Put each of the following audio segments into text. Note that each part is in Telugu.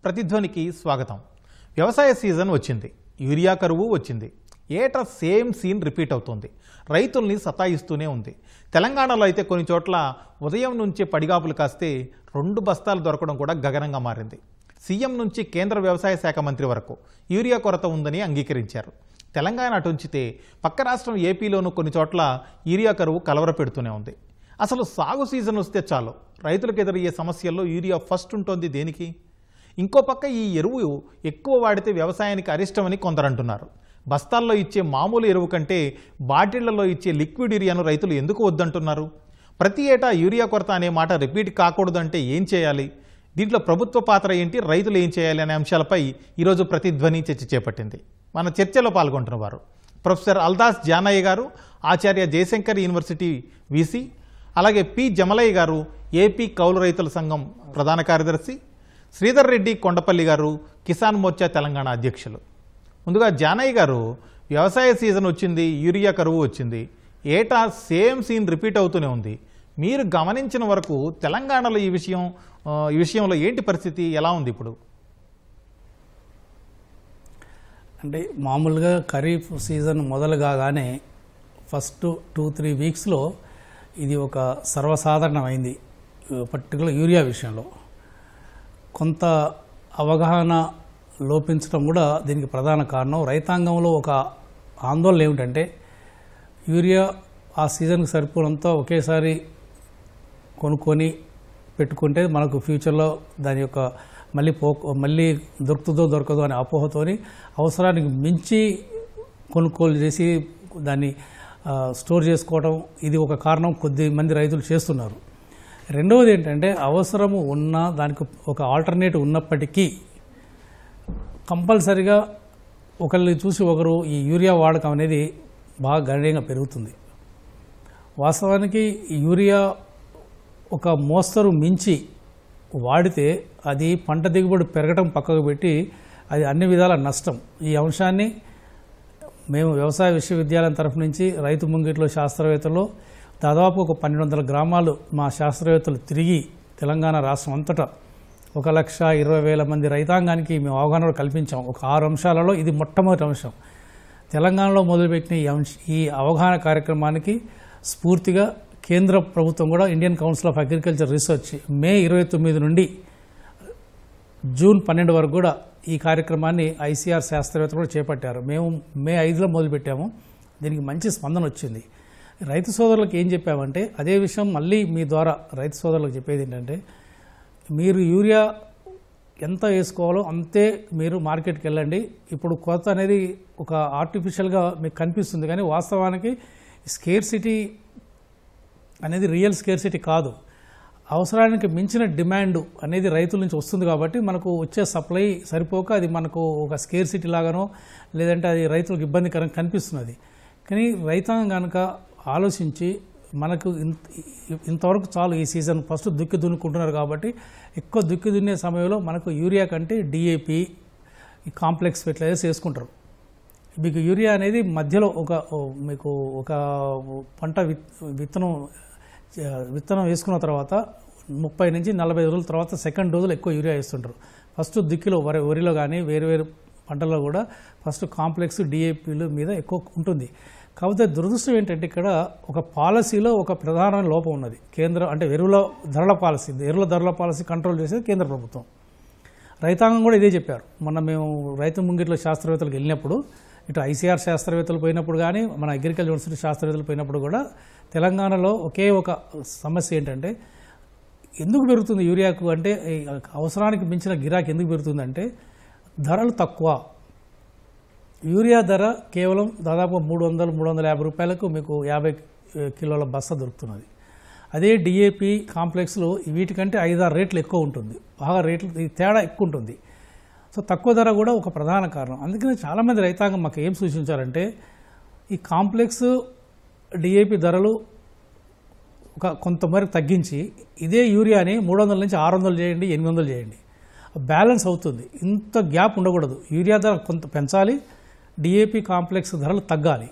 ప్రతిధ్వనికి స్వాగతం. వ్యవసాయ సీజన్ వచ్చింది, యూరియా కరువు వచ్చింది. ఏటా సేమ్ సీన్ రిపీట్ అవుతుంది. రైతుల్ని సతాయిస్తూనే ఉంది. తెలంగాణలో అయితే కొన్ని చోట్ల ఉదయం నుంచే పడిగాపులు కాస్తే 2 బస్తాలు దొరకడం కూడా గగనంగా మారింది. సీఎం నుంచి కేంద్ర వ్యవసాయ శాఖ మంత్రి వరకు యూరియా కొరత ఉందని అంగీకరించారు. తెలంగాణ అటుంచితే పక్క రాష్ట్రం ఏపీలోనూ కొన్ని చోట్ల యూరియా కరువు కలవరపెడుతూనే ఉంది. అసలు సాగు సీజన్ వస్తే చాలు రైతులకు ఎదురయ్యే సమస్యల్లో యూరియా ఫస్ట్ ఉంటుంది దేనికి? ఇంకో పక్క ఈ ఎరువు ఎక్కువ వాడితే వ్యవసాయానికి అరిష్టమని కొందరు అంటున్నారు. బస్తాల్లో ఇచ్చే మామూలు ఎరువు కంటే బాటిళ్లలో ఇచ్చే లిక్విడ్ యూరియాను రైతులు ఎందుకు వద్దంటున్నారు? ప్రతి ఏటా యూరియా కొరత అనే మాట రిపీట్ కాకూడదంటే ఏం చేయాలి? దీంట్లో ప్రభుత్వ పాత్ర ఏంటి, రైతులు ఏం చేయాలి అనే అంశాలపై ఈరోజు ప్రతిధ్వని చర్చ చేపట్టింది. మన చర్చలో పాల్గొంటున్న వారు ప్రొఫెసర్ అల్దాస్ జానయ్య గారు, ఆచార్య జయశంకర్ యూనివర్సిటీ వీసీ, అలాగే పి జమలయ్య గారు, ఏపీ కౌలు రైతుల సంఘం ప్రధాన కార్యదర్శి, శ్రీధర్ రెడ్డి కొండపల్లి గారు, కిసాన్ మోర్చా తెలంగాణ అధ్యక్షులు. ముందుగా జానయ్య గారు, వ్యవసాయ సీజన్ వచ్చింది, యూరియా కరువు వచ్చింది, ఏటా సేమ్ సీన్ రిపీట్ అవుతూనే ఉంది. మీరు గమనించిన వరకు తెలంగాణలో ఈ విషయంలో ఏంటి పరిస్థితి, ఎలా ఉంది ఇప్పుడు? అంటే మామూలుగా ఖరీఫ్ సీజన్ మొదలు కాగానే ఫస్ట్ 2-3 వీక్స్లో ఇది ఒక సర్వసాధారణమైంది. పర్టికులర్ యూరియా విషయంలో కొంత అవగాహన లోపించడం కూడా దీనికి ప్రధాన కారణం. రైతాంగంలో ఒక ఆందోళన ఏమిటంటే యూరియా ఆ సీజన్కి సరిపోనంత ఒకేసారి కొనుక్కొని పెట్టుకుంటే మనకు ఫ్యూచర్లో దాని యొక్క మళ్ళీ దొరుకుతుందో దొరకదో అనే అపోహతోని అవసరానికి మించి కొనుగోలు చేసి దాన్ని స్టోర్ చేసుకోవడం, ఇది ఒక కారణం. కొద్ది మంది రైతులు చేస్తున్నారు. రెండవది ఏంటంటే అవసరము ఉన్న దానికి ఒక ఆల్టర్నేటివ్ ఉన్నప్పటికీ కంపల్సరిగా ఒకరిని చూసి ఒకరు ఈ యూరియా వాడకం అనేది బాగా గణనీయంగా పెరుగుతుంది. వాస్తవానికి యూరియా ఒక మోస్తరు మించి వాడితే అది పంట దిగుబడి పెరగడం పక్కకు పెట్టి అది అన్ని విధాల నష్టం. ఈ అంశాన్ని మేము వ్యవసాయ విశ్వవిద్యాలయం తరఫు నుంచి రైతు ముంగిట్లో శాస్త్రవేత్తలు దాదాపు ఒక 1200 గ్రామాలు మా శాస్త్రవేత్తలు తిరిగి తెలంగాణ రాష్ట్రం అంతటా 1,20,000 మంది రైతాంగానికి మేము అవగాహన కల్పించాం. ఒక 6 అంశాలలో ఇది మొట్టమొదటి అంశం. తెలంగాణలో మొదలుపెట్టిన ఈ అవగాహన కార్యక్రమానికి స్ఫూర్తిగా కేంద్ర ప్రభుత్వం కూడా Indian Council of Agriculture Research May 29 నుండి జూన్ 12 వరకు కూడా ఈ కార్యక్రమాన్ని ఐసీఆర్ శాస్త్రవేత్తలు కూడా చేపట్టారు. మేము మే 5లో మొదలుపెట్టాము. దీనికి మంచి స్పందన వచ్చింది. రైతు సోదరులకు ఏం చెప్పామంటే అదే విషయం మళ్ళీ మీ ద్వారా రైతు సోదరులకు చెప్పేది ఏంటంటే మీరు యూరియా ఎంత వేసుకోవాలో అంతే మీరు మార్కెట్కి వెళ్ళండి. ఇప్పుడు కొరత అనేది ఒక ఆర్టిఫిషియల్గా మీకు కనిపిస్తుంది, కానీ వాస్తవానికి స్కేర్సిటీ అనేది రియల్ స్కేర్సిటీ కాదు. అవసరానికి మించిన డిమాండ్ అనేది రైతుల నుంచి వస్తుంది కాబట్టి మనకు వచ్చే సప్లై సరిపోక అది మనకు ఒక స్కేర్సిటీ లాగానో లేదంటే అది రైతులకు ఇబ్బందికరంగా కనిపిస్తున్నది. కానీ రైతాంగం కనుక ఆలోచించి మనకు ఇంతవరకు చాలు, ఈ సీజన్ ఫస్ట్ దుక్కి దున్నుకుంటున్నారు కాబట్టి ఎక్కువ దుక్కి దున్నే సమయంలో మనకు యూరియా కంటే డిఏపి ఈ కాంప్లెక్స్ ఫెర్టిలైజర్స్ వేసుకుంటారు. మీకు యూరియా అనేది మధ్యలో మీకు ఒక పంట విత్తనం వేసుకున్న తర్వాత 30 నుంచి 40 రోజుల తర్వాత సెకండ్ డోజులు ఎక్కువ యూరియా వేస్తుంటారు. ఫస్ట్ దిక్కులో వరిలో కానీ వేరు పంటల్లో కూడా ఫస్ట్ కాంప్లెక్స్ డిఏపీల మీద ఎక్కువ ఉంటుంది. కాకపోతే దురదృష్టం ఏంటంటే ఇక్కడ ఒక పాలసీలో ఒక ప్రధానమైన లోపం ఉన్నది. అంటే ఎరువుల ధరల పాలసీ కంట్రోల్ చేసేది కేంద్ర ప్రభుత్వం. రైతాంగం కూడా ఇదే చెప్పారు. మొన్న మేము రైతు ముంగిట్లో శాస్త్రవేత్తలకు వెళ్ళినప్పుడు, ఇటు ఐసీఆర్ శాస్త్రవేత్తలు పోయినప్పుడు కానీ మన అగ్రికల్చర్ యూనివర్సిటీ శాస్త్రవేత్తలు పోయినప్పుడు కూడా తెలంగాణలో ఒకే ఒక సమస్య ఏంటంటే ఎందుకు పెరుగుతుంది యూరియాకు అంటే అవసరానికి మించిన గిరాకీ ఎందుకు పెరుగుతుందంటే ధరలు తక్కువ. యూరియా ధర కేవలం దాదాపు 300-350 రూపాయలకు మీకు 50 కిలోల బస్తా దొరుకుతున్నది. అదే డిఏపి కాంప్లెక్స్లో వీటికంటే 5-6 రేట్లు ఎక్కువ ఉంటుంది, బాగా రేట్లు తేడా ఎక్కువ ఉంటుంది. సో తక్కువ ధర కూడా ఒక ప్రధాన కారణం. అందుకని చాలామంది రైతాంగం మాకు ఏం సూచించారంటే ఈ కాంప్లెక్స్ డిఏపి ధరలు కొంతమేరకు తగ్గించి ఇదే యూరియాని 300 నుంచి 600 చేయండి, 800 చేయండి, బ్యాలెన్స్ అవుతుంది. ఇంత గ్యాప్ ఉండకూడదు. యూరియా ధర కొంత పెంచాలి, డిఏపి కాంప్లెక్స్ ధరలు తగ్గాలి.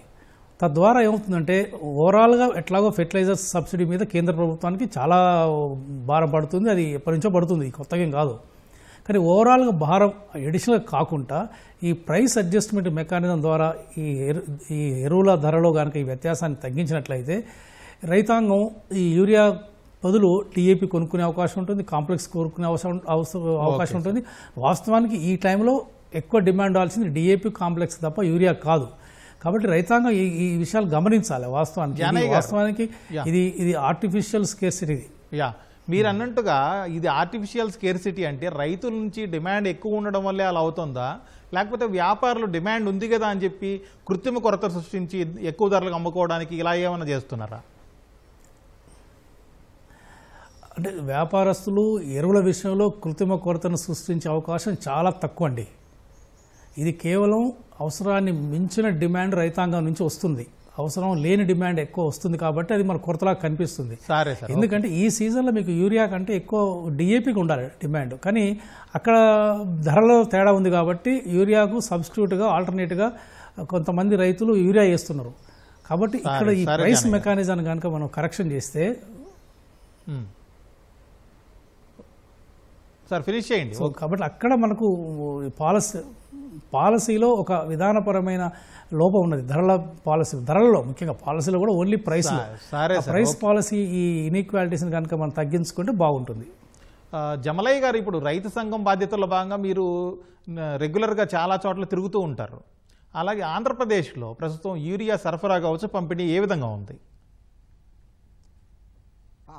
తద్వారా ఏమవుతుందంటే ఓవరాల్గా ఎట్లాగో ఫెర్టిలైజర్స్ సబ్సిడీ మీద కేంద్ర ప్రభుత్వానికి చాలా భారం పడుతుంది. అది ఎప్పటి నుంచో పడుతుంది, కొత్తగా ఏం కాదు. కానీ ఓవరాల్గా భారం ఎడిషనల్ కాకుండా ఈ ప్రైస్ అడ్జస్ట్మెంట్ మెకానిజం ద్వారా ఈ ఎరువుల ధరలో కనుక ఈ వ్యత్యాసాన్ని తగ్గించినట్లయితే రైతాంగం ఈ యూరియా బదులు టీఏపీ కొనుక్కునే అవకాశం ఉంటుంది, కాంప్లెక్స్ కొనుక్కునే అవకాశం ఉంటుంది. వాస్తవానికి ఈ టైంలో ఎక్కువ డిమాండ్ అవ్వాల్సింది డిఏపీ కాంప్లెక్స్ తప్ప యూరియా కాదు. కాబట్టి రైతాంగం ఈ విషయాలు గమనించాలి. వాస్తవానికి ఇది ఆర్టిఫిషియల్ స్కేర్సిటీ. మీరు అన్నట్టుగా ఇది ఆర్టిఫిషియల్ స్కేర్సిటీ అంటే రైతుల నుంచి డిమాండ్ ఎక్కువ ఉండడం వల్లే అలా అవుతుందా, లేకపోతే వ్యాపారులు డిమాండ్ ఉంది కదా అని చెప్పి కృత్రిమ కొరత సృష్టించి ఎక్కువ ధరలకు అమ్ముకోవడానికి ఇలా ఏమైనా చేస్తున్నారా? అంటే వ్యాపారస్తులు ఎరువుల విషయంలో కృత్రిమ కొరతను సృష్టించే అవకాశం చాలా తక్కువ అండి. ఇది కేవలం అవసరాన్ని మించిన డిమాండ్ రైతాంగం నుంచి వస్తుంది, అవసరం లేని డిమాండ్ ఎక్కువ వస్తుంది కాబట్టి అది మన కొరతలా కనిపిస్తుంది. ఎందుకంటే ఈ సీజన్లో మీకు యూరియా కంటే ఎక్కువ డిఏపీకి ఉండాలి డిమాండ్, కానీ అక్కడ ధరలో తేడా ఉంది కాబట్టి యూరియాకు సబ్స్టిట్యూట్గా ఆల్టర్నేట్గా కొంతమంది రైతులు యూరియా వేస్తున్నారు. కాబట్టి ఇక్కడ ఈ ప్రైస్ మెకానిజాన్ని కనుక మనం కరెక్షన్ చేస్తే ఫినిష్ చేయండి. కాబట్టి అక్కడ మనకు పాలసీలో ఒక విధానపరమైన లోపం ఉన్నది. ధరలలో ముఖ్యంగా పాలసీలో కూడా ఓన్లీ ప్రైస్ పాలసీ ఈ ఇన్ఈక్వాలిటీస్ని కనుక మనం తగ్గించుకుంటే బాగుంటుంది. జమలయ్య గారు, ఇప్పుడు రైతు సంఘం బాధ్యతల్లో భాగంగా మీరు రెగ్యులర్గా చాలా చోట్ల తిరుగుతూ ఉంటారు. అలాగే ఆంధ్రప్రదేశ్లో ప్రస్తుతం యూరియా సరఫరా కావచ్చు, పంపిణీ ఏ విధంగా ఉంది?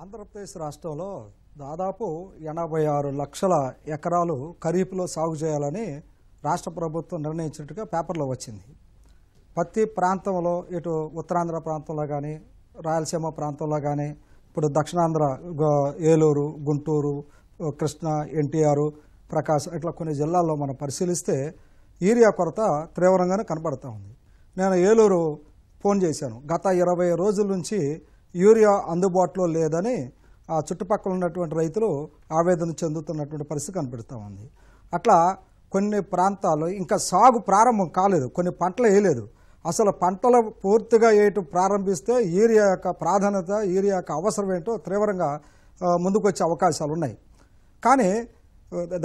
ఆంధ్రప్రదేశ్ రాష్ట్రంలో దాదాపు 86 లక్షల ఎకరాలు ఖరీఫ్లో సాగు చేయాలని రాష్ట్ర ప్రభుత్వం నిర్ణయించినట్టుగా పేపర్లో వచ్చింది. ప్రతి ప్రాంతంలో ఇటు ఉత్తరాంధ్ర ప్రాంతంలో కానీ, రాయలసీమ ప్రాంతంలో కానీ, ఇప్పుడు దక్షిణాంధ్ర ఏలూరు, గుంటూరు, కృష్ణా, ఎన్టీఆర్, ప్రకాశం ఇట్లా కొన్ని జిల్లాల్లో మనం పరిశీలిస్తే యూరియా కొరత తీవ్రంగానే కనబడుతూ ఉంది. నేను ఏలూరు ఫోన్ చేశాను. గత 20 రోజుల నుంచి యూరియా అందుబాటులో లేదని ఆ చుట్టుపక్కల ఉన్నటువంటి రైతులు ఆవేదన చెందుతున్నటువంటి పరిస్థితి కనబడుతూ ఉంది. అట్లా కొన్ని ప్రాంతాల్లో ఇంకా సాగు ప్రారంభం కాలేదు, కొన్ని పంటలు వేయలేదు. అసలు పంటలు పూర్తిగా వేయటం ప్రారంభిస్తే యూరియా యొక్క ప్రాధాన్యత, యూరియా యొక్క అవసరం ఏంటో తీవ్రంగా ముందుకు వచ్చే అవకాశాలు ఉన్నాయి. కానీ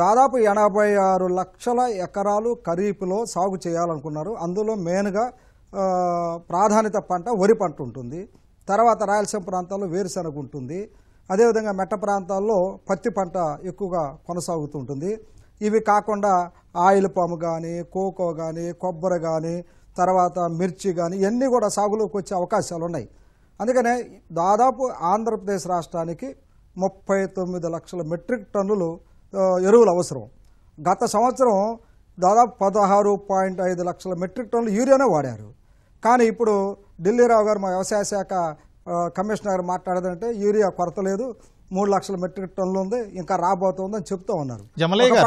దాదాపు 86 లక్షల ఎకరాలు ఖరీఫ్లో సాగు చేయాలనుకున్నారు. అందులో మెయిన్గా ప్రాధాన్యత పంట వరి పంట ఉంటుంది. తర్వాత రాయలసీమ ప్రాంతాల్లో వేరుశెనగ ఉంటుంది. అదేవిధంగా మెట్ట ప్రాంతాల్లో పత్తి పంట ఎక్కువగా కొనసాగుతూ ఉంటుంది. ఇవి కాకుండా ఆయిల్ పాము కానీ, కోకో కానీ, కొబ్బరి కానీ, తర్వాత మిర్చి కానీ ఇవన్నీ కూడా సాగులోకి వచ్చే అవకాశాలు ఉన్నాయి. అందుకనే దాదాపు ఆంధ్రప్రదేశ్ రాష్ట్రానికి 39 లక్షల మెట్రిక్ టన్నులు ఎరువులు అవసరం. గత సంవత్సరం దాదాపు 16.5 లక్షల మెట్రిక్ టన్నులు యూరియానే వాడారు. కానీ ఇప్పుడు ఢిల్లీరావు గారు, మా వ్యవసాయ శాఖ కమిషనర్ గారు మాట్లాడదంటే యూరియా కొరత లేదు, 3 లక్షల మెట్రిక్ టన్నులు ఉంది, ఇంకా రాబోతుందని చెప్తూ ఉన్నారు.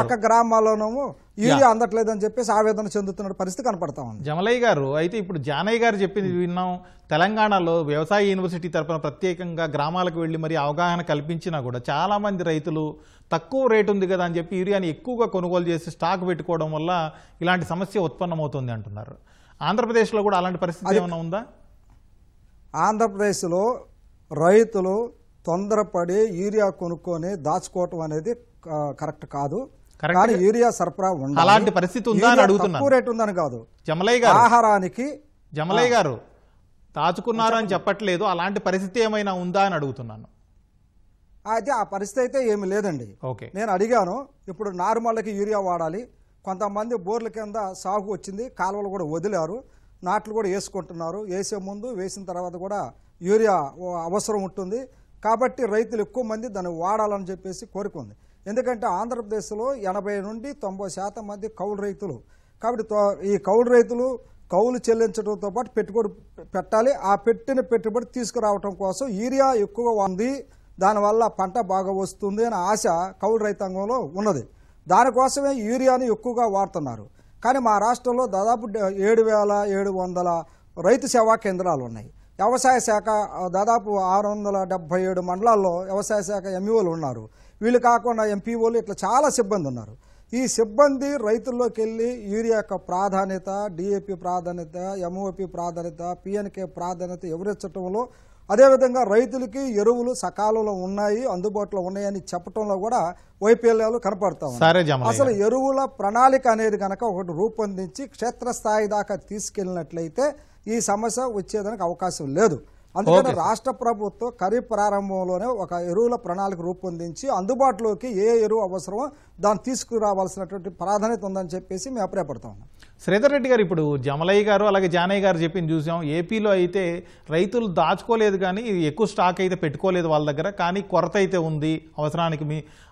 పక్క గ్రామాల్లోనేమో యూరియా అందట్లేదని చెప్పేసి ఆవేదన చెందుతున్న పరిస్థితి కనపడతా ఉంది. జమలయ్య గారు, అయితే ఇప్పుడు జానయ్య గారు చెప్పింది విన్నాం. తెలంగాణలో వ్యవసాయ యూనివర్సిటీ తరఫున ప్రత్యేకంగా గ్రామాలకు వెళ్ళి మరి అవగాహన కల్పించినా కూడా చాలా మంది రైతులు తక్కువ రేటు ఉంది కదా అని చెప్పి యూరియాని ఎక్కువగా కొనుగోలు చేసి స్టాక్ పెట్టుకోవడం వల్ల ఇలాంటి సమస్య ఉత్పన్నమవుతుంది అంటున్నారు. ఆంధ్రప్రదేశ్లో కూడా అలాంటి పరిస్థితి ఏమైనా ఉందా? ఆంధ్రప్రదేశ్లో రైతులు తొందరపడి యూరియా కొనుక్కొని దాచుకోవటం అనేది కరెక్ట్ కాదు. కానీ యూరియా సరఫరా ఉండాలి. అలాంటి పరిస్థితి ఉందా అని అడుగుతున్నా. తక్కువ రేటు ఉందని కాదు. జమలయ్య గారు, ఆహారానికి జమలయ్య గారు దాచుకున్నారని చెప్పట్లేదు, అలాంటి పరిస్థితి ఏమైనా ఉందా అని అడుగుతున్నాను. అయితే ఆ పరిస్థితి అయితే ఏమి లేదండి. ఓకే, నేను అడిగాను. ఇప్పుడు నారుమళ్ళకి యూరియా వాడాలి, కొంతమంది బోర్ల కింద సాగు వచ్చింది, కాలువలు కూడా వదిలారు, నాట్లు కూడా వేసుకుంటున్నారు. వేసే ముందు వేసిన తర్వాత కూడా యూరియా అవసరం ఉంటుంది. కాబట్టి రైతులు ఎక్కువ మంది దాన్ని వాడాలని చెప్పేసి కోరిక ఉంది. ఎందుకంటే ఆంధ్రప్రదేశ్లో 80 నుండి 90% మంది కౌలు రైతులు. కాబట్టి ఈ కౌలు రైతులు కౌలు చెల్లించడంతో పాటు పెట్టుబడి పెట్టాలి. ఆ పెట్టిన పెట్టుబడి తీసుకురావడం కోసం యూరియా ఎక్కువ ఉంది, దానివల్ల పంట బాగా వస్తుంది అనే ఆశ కౌలు రైతాంగంలో ఉన్నది. దానికోసమే యూరియాని ఎక్కువగా వాడుతున్నారు. కానీ మా రాష్ట్రంలో దాదాపు 7,700 రైతు సేవా కేంద్రాలు ఉన్నాయి. వ్యవసాయ శాఖ దాదాపు 677 మండలాల్లో వ్యవసాయ శాఖ ఎంఈఓలు ఉన్నారు. వీళ్ళు కాకుండా ఎంపీఓలు, ఇట్లా చాలా సిబ్బంది ఉన్నారు. ఈ సిబ్బంది రైతుల్లోకి వెళ్ళి యూరియా యొక్క ప్రాధాన్యత, డిఏపి ప్రాధాన్యత, ఎంఓపి ప్రాధాన్యత, పిఎన్కే ప్రాధాన్యత వివరించడంలో అదేవిధంగా రైతులకి ఎరువులు సకాలంలో ఉన్నాయి, అందుబాటులో ఉన్నాయని చెప్పడంలో కూడా వైఫల్యాలు కనపడతా సరే ఉన్నాయి. జమలయ్య అసలు ఎరువుల ప్రణాళిక అనేది కనుక ఒకటి రూపొందించి క్షేత్రస్థాయి దాకా తీసుకెళ్ళినట్లయితే ఈ సమస్య వచ్చేదానికి అవకాశం లేదు. అందుకని రాష్ట్ర ప్రభుత్వం ఖరీఫ్ ప్రారంభంలోనే ఒక ఎరువుల ప్రణాళిక రూపొందించి అందుబాటులోకి ఏ ఎరువు అవసరమో దాన్ని తీసుకురావాల్సినటువంటి ప్రాధాన్యత ఉందని చెప్పేసి మేము అభిప్రాయపడతా ఉన్నాం. శ్రీధర్ రెడ్డి గారు, ఇప్పుడు జమలయ్య గారు అలాగే జానయ్య గారు చెప్పింది చూసాం. ఏపీలో అయితే రైతులు దాచుకోలేదు కానీ ఎక్కువ స్టాక్ అయితే పెట్టుకోలేదు వాళ్ళ దగ్గర, కానీ కొరత అయితే ఉంది,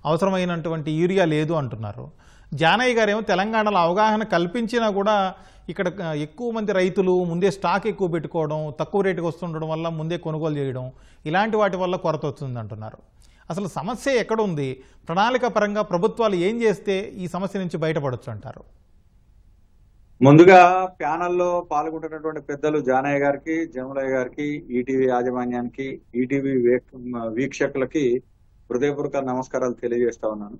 అవసరమైనటువంటి యూరియా లేదు అంటున్నారు. జానయ్య గారు ఏమో తెలంగాణలో అవగాహన కల్పించినా కూడా ఇక్కడ ఎక్కువ మంది రైతులు ముందే స్టాక్ ఎక్కువ పెట్టుకోవడం, తక్కువ రేటుకి వస్తుండడం వల్ల ముందే కొనుగోలు చేయడం, ఇలాంటి వాటి వల్ల కొరత వస్తుంది అంటున్నారు. అసలు సమస్య ఎక్కడ ఉంది? ప్రణాళిక పరంగా ప్రభుత్వాలు ఏం చేస్తే ఈ సమస్య నుంచి బయటపడొచ్చు అంటారు? ముందుగా ప్యానల్లో పాల్గొంటున్నటువంటి పెద్దలు జానయ్య గారికి, జమలయ్య గారికి, ఈటీవీ యాజమాన్యానికి, ఈటీవీ వీక్షకులకి హృదయపూర్వక నమస్కారాలు తెలియజేస్తా ఉన్నాను.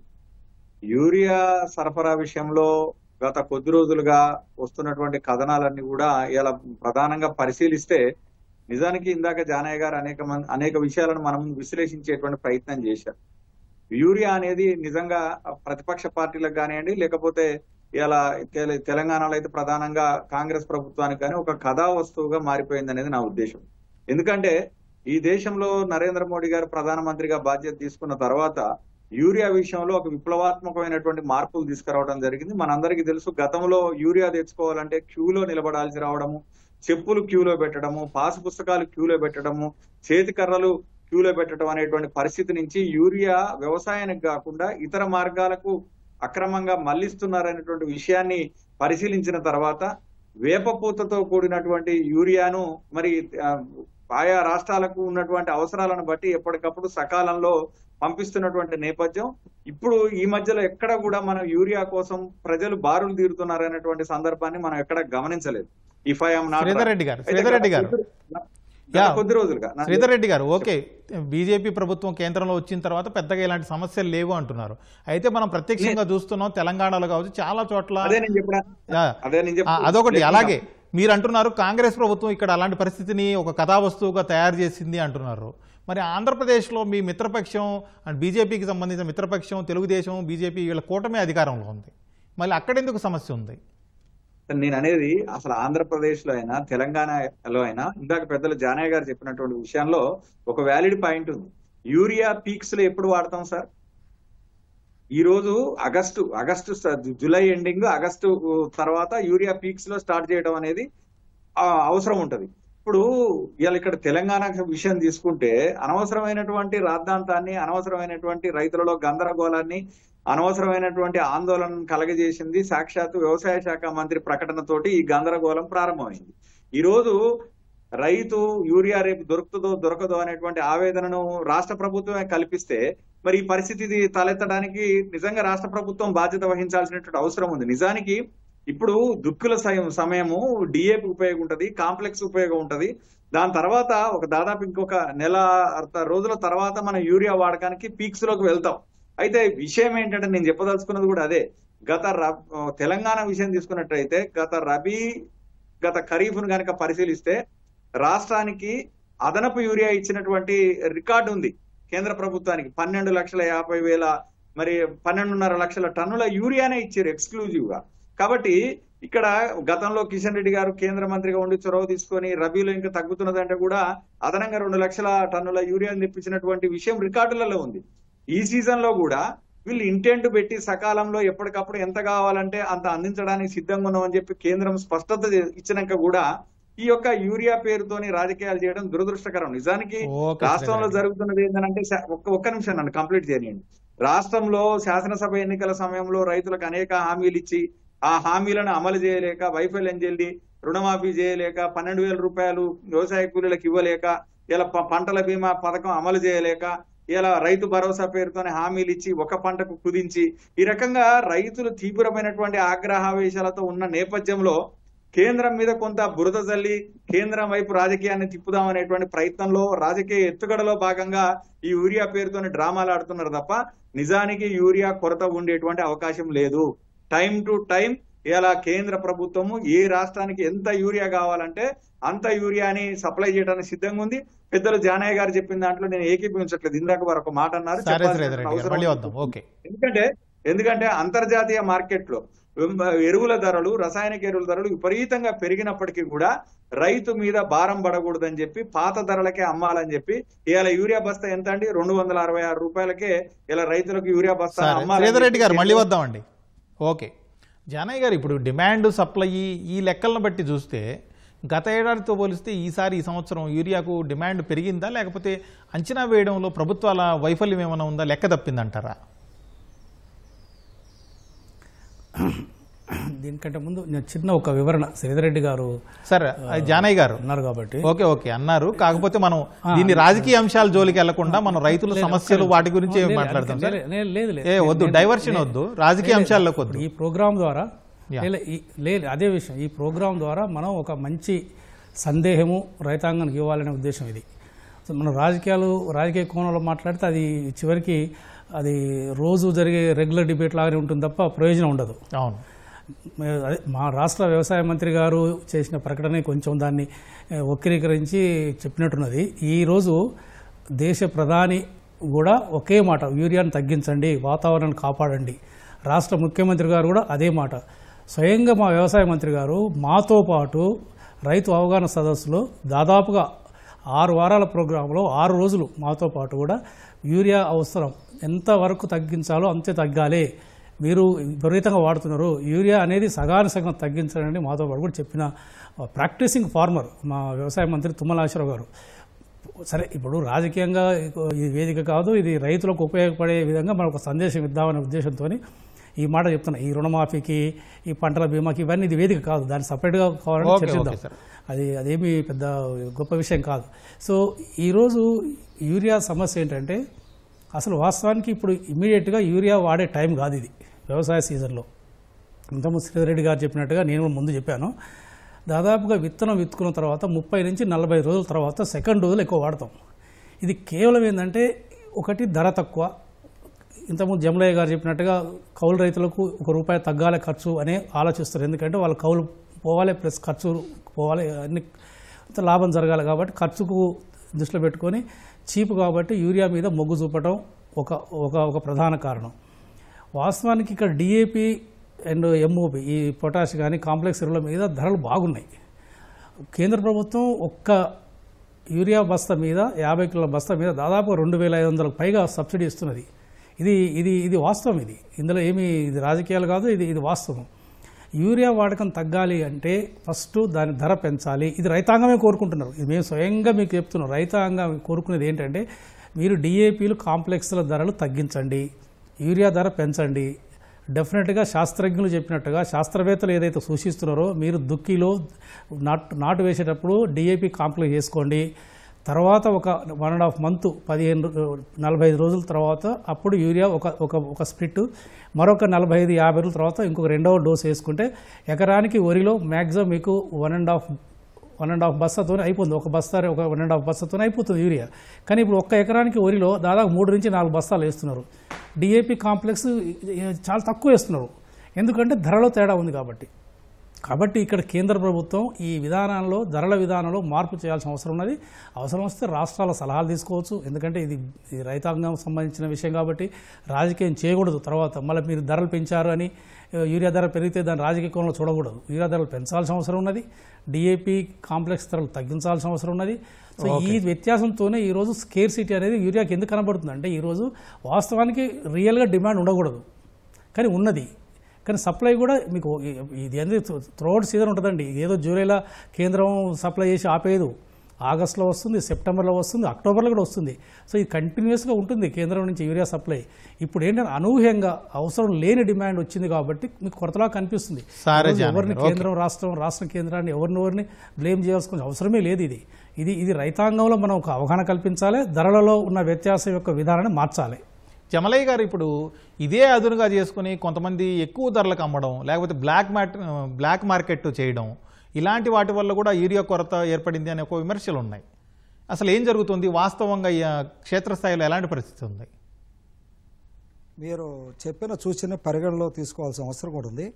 యూరియా సరఫరా విషయంలో గత కొద్ది రోజులుగా వస్తున్నటువంటి కథనాలన్నీ కూడా ఇలా ప్రధానంగా పరిశీలిస్తే నిజానికి ఇందాక జానయ్య గారు అనేక విషయాలను మనం విశ్లేషించేటువంటి ప్రయత్నం చేశారు. యూరియా అనేది నిజంగా ప్రతిపక్ష పార్టీలకు కానివ్వండి, లేకపోతే ఇలా తెలంగాణలో అయితే ప్రధానంగా కాంగ్రెస్ ప్రభుత్వానికి కానీ ఒక కథా వస్తువుగా మారిపోయింది అనేది నా ఉద్దేశం. ఎందుకంటే ఈ దేశంలో నరేంద్ర మోడీ గారు ప్రధానమంత్రిగా బాధ్యత తీసుకున్న తర్వాత యూరియా విషయంలో ఒక విప్లవాత్మకమైనటువంటి మార్పులు తీసుకురావడం జరిగింది. మనందరికీ తెలుసు, గతంలో యూరియా తెచ్చుకోవాలంటే క్యూలో నిలబడాల్సి రావడము, చెప్పులు క్యూలో పెట్టడము, పాసు పుస్తకాలు క్యూలో పెట్టడము, చేతి కర్రలు క్యూలో పెట్టడం అనేటువంటి పరిస్థితి నుంచి యూరియా వ్యవసాయానికి కాకుండా ఇతర మార్గాలకు అక్రమంగా మళ్లిస్తున్నారనేటువంటి విషయాన్ని పరిశీలించిన తర్వాత వేపపూతతో కూడినటువంటి యూరియాను మరి ఆయా రాష్ట్రాలకు ఉన్నటువంటి అవసరాలను బట్టి ఎప్పటికప్పుడు సకాలంలో పంపిస్తున్నటువంటి నేపథ్యం. ఇప్పుడు ఈ మధ్యలో ఎక్కడ కూడా మనం యూరియా కోసం ప్రజలు బారులు తీరుతున్నారనేటువంటి సందర్భాన్ని మనం ఎక్కడ గమనించలేదు. శ్రీధర్ రెడ్డి గారు ఓకే, బీజేపీ ప్రభుత్వం కేంద్రంలో వచ్చిన తర్వాత పెద్దగా ఇలాంటి సమస్యలు లేవు అంటున్నారు. అయితే మనం ప్రత్యక్షంగా చూస్తున్నాం, తెలంగాణలో కావచ్చు చాలా చోట్ల అదొకటి. అలాగే మీరు అంటున్నారు కాంగ్రెస్ ప్రభుత్వం ఇక్కడ అలాంటి పరిస్థితిని ఒక కథావస్తువుగా తయారు చేసింది అంటున్నారు. మరి ఆంధ్రప్రదేశ్లో మీ మిత్రపక్షం అండ్ బీజేపీకి సంబంధించిన మిత్రపక్షం తెలుగుదేశం, బీజేపీ వీళ్ళ కూటమి అధికారంలో ఉంది, మళ్ళీ అక్కడెందుకు సమస్య ఉంది? నేను అనేది అసలు ఆంధ్రప్రదేశ్ లో అయినా తెలంగాణలో అయినా ఇందాక పెద్దలు జానయ్య గారు చెప్పినటువంటి విషయంలో ఒక వ్యాలిడ్ పాయింట్ ఉంది. యూరియా పీక్స్ లో ఎప్పుడు వాడతాం సార్? ఈ రోజు ఆగస్టు జూలై ఎండింగ్, ఆగస్టు తర్వాత యూరియా పీక్స్ లో స్టార్ట్ చేయడం అనేది అవసరం ఉంటది. ఇప్పుడు ఇవాళ ఇక్కడ తెలంగాణ విషయం తీసుకుంటే అనవసరమైనటువంటి రాద్ధాంతాన్ని, అనవసరమైనటువంటి రైతులలో గందరగోళాన్ని, అనవసరమైనటువంటి ఆందోళనను కలగజేసింది సాక్షాత్తు వ్యవసాయ శాఖ మంత్రి ప్రకటనతోటి ఈ గందరగోళం ప్రారంభమైంది. ఈ రోజు రైతు యూరియా రేపు దొరుకుతుందో దొరకదో అనేటువంటి ఆవేదనను రాష్ట్ర ప్రభుత్వమే కల్పిస్తే మరి ఈ పరిస్థితి తలెత్తడానికి నిజంగా రాష్ట్ర ప్రభుత్వం బాధ్యత వహించాల్సినటువంటి అవసరం ఉంది. నిజానికి ఇప్పుడు దుక్కుల సమయము డిఏపి ఉపయోగం ఉంటది, కాంప్లెక్స్ ఉపయోగం ఉంటది. దాని తర్వాత ఒక దాదాపు ఇంకొక నెల రోజుల తర్వాత మనం యూరియా వాడకానికి పీక్స్ లోకి వెళ్తాం. అయితే విషయం ఏంటంటే నేను చెప్పదలుచుకున్నది కూడా అదే. తెలంగాణ విషయం తీసుకున్నట్టయితే గత ఖరీఫ్ను కనుక పరిశీలిస్తే రాష్ట్రానికి అదనపు యూరియా ఇచ్చినటువంటి రికార్డు ఉంది కేంద్ర ప్రభుత్వానికి. 12,50,000 మరి 12.5 లక్షల టన్నుల యూరియానే ఇచ్చారు ఎక్స్క్లూజివ్ గా. కాబట్టి ఇక్కడ గతంలో కిషన్ రెడ్డి గారు కేంద్ర మంత్రిగా ఉండి చొరవ తీసుకొని రబీలో ఇంకా తగ్గుతున్నదంటే కూడా అదనంగా 2 లక్షల టన్నుల యూరియాని తెప్పించినటువంటి విషయం రికార్డులలో ఉంది. ఈ సీజన్ లో కూడా వీళ్ళు ఇంటెంట్ పెట్టి సకాలంలో ఎప్పటికప్పుడు ఎంత కావాలంటే అంత అందించడానికి సిద్ధంగా ఉన్నామని చెప్పి కేంద్రం స్పష్టత ఇచ్చినాక కూడా ఈ యొక్క యూరియా పేరుతోని రాజకీయాలు చేయడం దురదృష్టకరం. నిజానికి రాష్ట్రంలో జరుగుతున్నది ఏంటంటే, ఒక్క నిమిషం నన్ను కంప్లీట్ చేయనియండి. రాష్ట్రంలో శాసనసభ ఎన్నికల సమయంలో రైతులకు అనేక హామీలు ఇచ్చి ఆ హామీలను అమలు చేయలేక, వైఫల్యం చెల్లి రుణమాఫీ చేయలేక, 12,000 రూపాయలు వ్యవసాయ కూలీలకు ఇవ్వలేక, ఇలా పంటల బీమా పథకం అమలు చేయలేక, ఇలా రైతు భరోసా పేరుతోనే హామీలు ఇచ్చి ఒక పంటకు కుదించి ఈ రకంగా రైతులు తీవ్రమైనటువంటి ఆగ్రహావేశాలతో ఉన్న నేపథ్యంలో కేంద్రం మీద కొంత బురద జల్లి కేంద్రం వైపు రాజకీయాన్ని తిప్పుదామనేటువంటి ప్రయత్నంలో, రాజకీయ ఎత్తుగడలో భాగంగా ఈ యూరియా పేరుతోని డ్రామాలు ఆడుతున్నారు తప్ప నిజానికి యూరియా కొరత ఉండేటువంటి అవకాశం లేదు. టైం టు టైం ఇలా కేంద్ర ప్రభుత్వము ఏ రాష్ట్రానికి ఎంత యూరియా కావాలంటే అంత యూరియాని సప్లై చేయడానికి సిద్ధంగా ఉంది. పెద్దలు జానయ్య గారు చెప్పిన దాంట్లో నేను ఏకీభవించట్లేదు. ఇందాక వారు ఒక మాట అన్నారు, ఎందుకంటే అంతర్జాతీయ మార్కెట్ లో ఎరువుల ధరలు, రసాయనిక ఎరువుల ధరలు విపరీతంగా పెరిగినప్పటికీ కూడా రైతు మీద భారం పడకూడదని చెప్పి పాత ధరలకే అమ్మాలని చెప్పి ఇలా యూరియా బస్తా ఎంత అండి, 266 రూపాయలకే ఇలా రైతులకు యూరియా బస్తా అమ్మాలి. శ్రీధర్ గారు మళ్ళీ వద్దామండి. ఓకే జానయ్య గారు, ఇప్పుడు డిమాండ్ సప్లై ఈ లెక్కలను బట్టి చూస్తే గత ఏడాదితో పోలిస్తే ఈ సంవత్సరం యూరియాకు డిమాండ్ పెరిగిందా, లేకపోతే అంచనా వేయడంలో ప్రభుత్వాల వైఫల్యం ఏమైనా ఉందా, లెక్క తప్పిందంటారా? దీనికంటే ముందు నేను చిన్న ఒక వివరణ, శ్రీధర్ గారు సార్ జానయ్య గారు అన్నారు కాబట్టి ఓకే అన్నారు. కాకపోతే మనం దీన్ని రాజకీయ అంశాల జోలికి వెళ్లకుండా మనం రైతుల సమస్యలు వాటి గురించి మాట్లాడతాం సార్. వద్దు, డైవర్షన్ వద్దు, రాజకీయ అంశాల్లోకి వద్దు. ఈ ప్రోగ్రాం ద్వారా లేదు అదే విషయం, ఈ ప్రోగ్రాం ద్వారా మనం ఒక మంచి సందేహము రైతాంగానికి ఇవ్వాలనే ఉద్దేశం ఇది. మనం రాజకీయ కోణంలో మాట్లాడితే అది చివరికి అది రోజు జరిగే రెగ్యులర్ డిబేట్ లాగానే ఉంటుంది తప్ప ప్రయోజనం ఉండదు. అవును, అదే మా రాష్ట్ర వ్యవసాయ మంత్రి గారు చేసిన ప్రకటన కొంచెం దాన్ని వక్రీకరించి చెప్పినట్టున్నది. ఈరోజు దేశ ప్రధాని కూడా ఒకే మాట, యూరియాను తగ్గించండి, వాతావరణాన్ని కాపాడండి. రాష్ట్ర ముఖ్యమంత్రి గారు కూడా అదే మాట. స్వయంగా మా వ్యవసాయ మంత్రి గారు మాతో పాటు రైతు అవగాహన సదస్సులో దాదాపుగా 6 వారాల ప్రోగ్రాంలో 6 రోజులు మాతో పాటు కూడా యూరియా అవసరం ఎంతవరకు తగ్గించాలో అంతే తగ్గాలి, మీరు విపరీతంగా వాడుతున్నారు, యూరియా అనేది సగం తగ్గించాలని మాతో పాటు కూడా చెప్పిన ప్రాక్టీసింగ్ ఫార్మర్ మా వ్యవసాయ మంత్రి తుమ్మల నాగేశ్వరరావు గారు. సరే, ఇప్పుడు రాజకీయంగా ఇది వేదిక కాదు, ఇది రైతులకు ఉపయోగపడే విధంగా మనం ఒక సందేశం ఇద్దామనే ఉద్దేశంతో ఈ మాట చెప్తున్నా. ఈ రుణమాఫీకి, ఈ పంటల బీమాకి ఇవన్నీ ఇది వేదిక కాదు, దాన్ని సపరేట్గా కావాలని చర్చిద్దాం. అదేమీ పెద్ద గొప్ప విషయం కాదు. సో ఈరోజు యూరియా సమస్య ఏంటంటే, అసలు వాస్తవానికి ఇప్పుడు ఇమీడియట్గా యూరియా వాడే టైం కాదు ఇది వ్యవసాయ సీజన్లో. ఇంతకుముందు శ్రీధర్ గారు చెప్పినట్టుగా నేను ముందు చెప్పాను, దాదాపుగా విత్తనం విత్తుకున్న తర్వాత 30 నుంచి 40 రోజుల తర్వాత సెకండ్ డోజులు ఎక్కువ వాడతాం. ఇది కేవలం ఏంటంటే, ఒకటి ధర తక్కువ. ఇంతకుముందు జమలయ్య గారు చెప్పినట్టుగా కౌలు రైతులకు ₹1 తగ్గాలి ఖర్చు అనే ఆలోచిస్తారు. ఎందుకంటే వాళ్ళ కౌలు పోవాలి ప్లస్ ఖర్చు పోవాలి, అన్ని లాభం జరగాలి కాబట్టి ఖర్చుకు దృష్టిలో పెట్టుకొని చీప్ కాబట్టి యూరియా మీద మొగ్గు చూపడం ఒక ప్రధాన కారణం. వాస్తవానికి ఇక్కడ డిఏపి అండ్ ఎంఓపి, ఈ పొటాష్ కానీ కాంప్లెక్స్ ఎరువుల మీద ధరలు బాగున్నాయి. కేంద్ర ప్రభుత్వం ఒక్క యూరియా బస్తా మీద 50 కిలోల బస్తా మీద దాదాపు 2,500కు పైగా సబ్సిడీ ఇస్తున్నది. ఇది వాస్తవం. ఇందులో ఇది రాజకీయాలు కాదు, ఇది వాస్తవం. యూరియా వాడకం తగ్గాలి అంటే ఫస్ట్ దాని ధర పెంచాలి. ఇది రైతాంగమే కోరుకుంటున్నారు. ఇది మేము స్వయంగా మీకు చెప్తున్నాం. రైతాంగం కోరుకునేది ఏంటంటే, మీరు డిఏపీలు కాంప్లెక్స్ల ధరలు తగ్గించండి, యూరియా ధర పెంచండి. డెఫినెట్గా శాస్త్రజ్ఞులు చెప్పినట్టుగా శాస్త్రవేత్తలు ఏదైతే సూచిస్తున్నారో, మీరు దుక్కిలో నాటు వేసేటప్పుడు డిఏపీ కాంప్లెక్స్ చేసుకోండి. తర్వాత ఒక 1.5 మంత్ 45 రోజుల తర్వాత అప్పుడు యూరియా ఒక స్ప్లిట్, మరొక 45-50 రోజుల తర్వాత ఇంకొక 2వ డోసు వేసుకుంటే ఎకరానికి వరిలో మ్యాక్సిమం మీకు 1.5 బస్తాతోనే అయిపోతుంది. ఒక 1.5 బస్తాతోనే అయిపోతుంది యూరియా. కానీ ఇప్పుడు ఒక్క ఎకరానికి వరిలో దాదాపు 3 నుంచి 4 బస్తాలు వేస్తున్నారు. డిఏపి కాంప్లెక్స్ చాలా తక్కువ వేస్తున్నారు, ఎందుకంటే ధరలో తేడా ఉంది కాబట్టి ఇక్కడ కేంద్ర ప్రభుత్వం ఈ విధానంలో, ధరల విధానంలో మార్పు చేయాల్సిన అవసరం ఉన్నది. అవసరం వస్తే రాష్ట్రాల సలహాలు తీసుకోవచ్చు, ఎందుకంటే ఇది రైతాంగం సంబంధించిన విషయం కాబట్టి రాజకీయం చేయకూడదు. తర్వాత మళ్ళీ మీరు ధరలు పెంచారు అని యూరియా ధర పెరిగితే దాన్ని రాజకీయ కోణంలో చూడకూడదు. యూరియా ధరలు పెంచాల్సిన అవసరం ఉన్నది, డిఏపి కాంప్లెక్స్ ధరలు తగ్గించాల్సిన అవసరం ఉన్నది. సో ఈ వ్యత్యాసంతోనే ఈరోజు స్కేర్సిటీ అనేది యూరియాకి ఎందుకు కనబడుతుంది అంటే, ఈరోజు వాస్తవానికి రియల్గా డిమాండ్ ఉండకూడదు కానీ ఉన్నది. కానీ సప్లై కూడా మీకు ఇది అనేది త్రూఅవుట్ సీజన్ ఉంటుందండి. ఏదో జూలైలో కేంద్రం సప్లై చేసి ఆపేదు, ఆగస్టులో వస్తుంది, సెప్టెంబర్లో వస్తుంది, అక్టోబర్లో కూడా వస్తుంది. సో ఇది కంటిన్యూస్గా ఉంటుంది కేంద్రం నుంచి యూరియా సప్లై. ఇప్పుడు ఏంటంటే అనూహ్యంగా అవసరం లేని డిమాండ్ వచ్చింది కాబట్టి మీకు కొరతలా కనిపిస్తుంది. ఎవరిని కేంద్రం రాష్ట్రం కేంద్రాన్ని ఎవరిని బ్లేమ్ చేయాల్సిన అవసరమే లేదు. ఇది రైతాంగంలో మనం ఒక అవగాహన కల్పించాలి, ధరలలో ఉన్న వ్యత్యాసం యొక్క విధానాన్ని మార్చాలి. జమలయ్య గారు, ఇప్పుడు ఇదే అదునుగా చేసుకుని కొంతమంది ఎక్కువ ధరలకు అమ్మడం, లేకపోతే బ్లాక్ మార్కెట్ చేయడం, ఇలాంటి వాటి వల్ల కూడా యూరియా కొరత ఏర్పడింది అనే ఒక విమర్శలు ఉన్నాయి. అసలు ఏం జరుగుతుంది వాస్తవంగా క్షేత్రస్థాయిలో, ఎలాంటి పరిస్థితి ఉంది? మీరు చెప్పిన సూచన పరిగణలో తీసుకోవాల్సిన అవసరం కూడా ఉంది.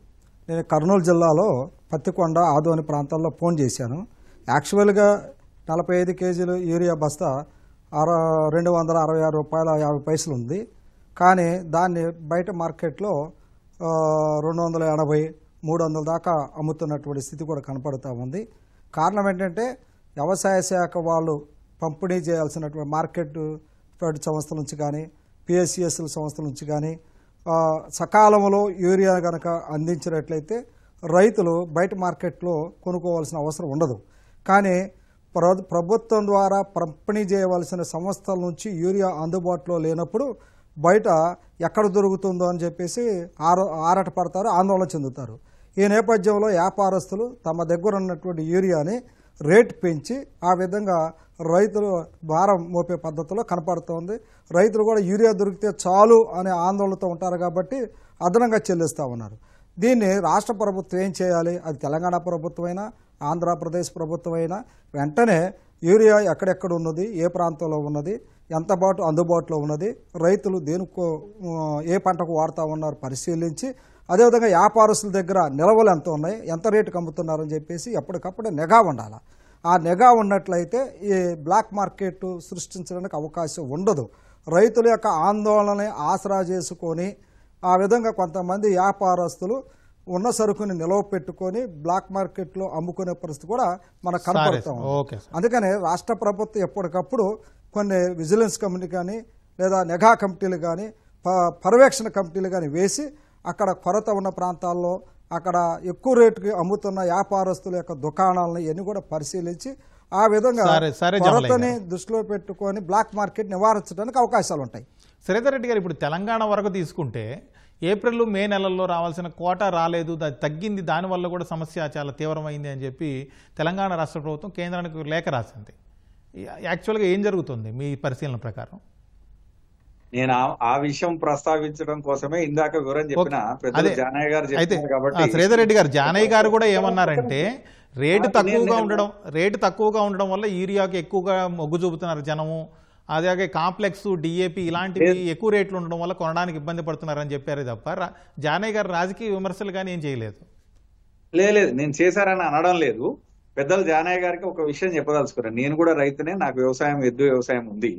నేను కర్నూలు జిల్లాలో పత్తికొండ ఆదోని ప్రాంతాల్లో ఫోన్ చేశాను. యాక్చువల్గా 45 కేజీలు యూరియా బస్తా 266 రూపాయల 50 పైసలు ఉంది. కానీ దాన్ని బయట మార్కెట్లో 280, 300 దాకా అమ్ముతున్నటువంటి స్థితి కూడా కనపడుతూ ఉంది. కారణం ఏంటంటే వ్యవసాయ శాఖ వాళ్ళు పంపిణీ చేయాల్సినటువంటి మార్కెట్ ఫెడ్ సంస్థల నుంచి కానీ పిఎస్సిఎస్ల సంస్థల నుంచి కానీ సకాలంలో యూరియా కనుక అందించినట్లయితే రైతులు బయట మార్కెట్లో కొనుక్కోవాల్సిన అవసరం ఉండదు. కానీ ప్రభుత్వం ద్వారా పంపిణీ చేయవలసిన సంస్థల నుంచి యూరియా అందుబాటులో లేనప్పుడు బయట ఎక్కడ దొరుకుతుందో అని చెప్పేసి ఆరాట పడతారు, ఆందోళన చెందుతారు. ఈ నేపథ్యంలో వ్యాపారస్తులు తమ దగ్గర ఉన్నటువంటి యూరియాని రేటు పెంచి ఆ విధంగా రైతులు భారం మోపే పద్ధతిలో కనపడుతోంది. రైతులు కూడా యూరియా దొరికితే చాలు అనే ఆందోళనతో ఉంటారు కాబట్టి అదనంగా చెల్లిస్తూ ఉన్నారు. దీన్ని రాష్ట్ర ప్రభుత్వం ఏం చేయాలి? అది తెలంగాణ ప్రభుత్వమైనా ఆంధ్రప్రదేశ్ ప్రభుత్వమైనా వెంటనే యూరియా ఎక్కడెక్కడ ఉన్నది, ఏ ప్రాంతంలో ఉన్నది, ఎంత అందుబాటులో ఉన్నది, రైతులు దేనికో ఏ పంటకు వాడుతూ ఉన్నారు పరిశీలించి, అదేవిధంగా వ్యాపారస్తుల దగ్గర నిల్వలు ఎంత ఉన్నాయి, ఎంత రేటుకు అమ్ముతున్నారని చెప్పేసి ఎప్పటికప్పుడే నిఘా ఉండాలి. ఆ నిఘా ఉన్నట్లయితే ఈ బ్లాక్ మార్కెట్ సృష్టించడానికి అవకాశం ఉండదు. రైతుల యొక్క ఆందోళనని ఆసరా చేసుకొని ఆ విధంగా కొంతమంది వ్యాపారస్తులు ఉన్న సరుకుని నిల్వ పెట్టుకొని బ్లాక్ మార్కెట్లో అమ్ముకునే పరిస్థితి కూడా మనకు కనపడుతాం. అందుకనే రాష్ట్ర ప్రభుత్వం ఎప్పటికప్పుడు కొన్ని విజిలెన్స్ కమిటీ కానీ లేదా నిఘా కమిటీలు కానీ పర్యవేక్షణ కమిటీలు కానీ వేసి అక్కడ కొరత ఉన్న ప్రాంతాల్లో అక్కడ ఎక్కువ రేటుకి అమ్ముతున్న వ్యాపారస్తుల యొక్క దుకాణాలను ఇవన్నీ కూడా పరిశీలించి ఆ విధంగా కొరతని దృష్టిలో పెట్టుకొని బ్లాక్ మార్కెట్ నివారించడానికి అవకాశాలు ఉంటాయి. శ్రీధర్ రెడ్డి గారు, ఇప్పుడు తెలంగాణ వరకు తీసుకుంటే ఏప్రిల్ మే నెలల్లో రావాల్సిన కోటా రాలేదు, అది తగ్గింది, దానివల్ల కూడా సమస్య చాలా తీవ్రమైంది అని చెప్పి తెలంగాణ రాష్ట్ర ప్రభుత్వం కేంద్రానికి లేఖ రాసింది. యాక్చువల్గా ఏం జరుగుతుంది మీ పరిశీలన ప్రకారం? నేను ఆ విషయం ప్రస్తావించడం కోసమే ఇందాక వివరం చెప్పిన పెద్దలు జానయ్య గారు చెప్పారు కాబట్టి. శ్రీధర్ రెడ్డి గారు, జానయ్య గారు కూడా ఏమన్నారంటే రేటు తక్కువగా ఉండడం వల్ల యూరియాకి ఎక్కువగా మొగ్గు చూపుతున్నారు జనము, అలాగే కాంప్లెక్స్, డిఏపి ఇలాంటివి ఎక్కువ రేట్లు ఉండడం వల్ల కొనడానికి ఇబ్బంది పడుతున్నారని చెప్పారు తప్ప జానయ్య గారు రాజకీయ విమర్శలు కానీ ఏం చేయలేదు. లేదు, నేను చేశారని అనడం లేదు. పెద్దలు జానయ్య గారికి ఒక విషయం చెప్పదలుచుకున్నాను. నేను కూడా రైతునే, నాకు ఎద్దు వ్యవసాయం ఉంది.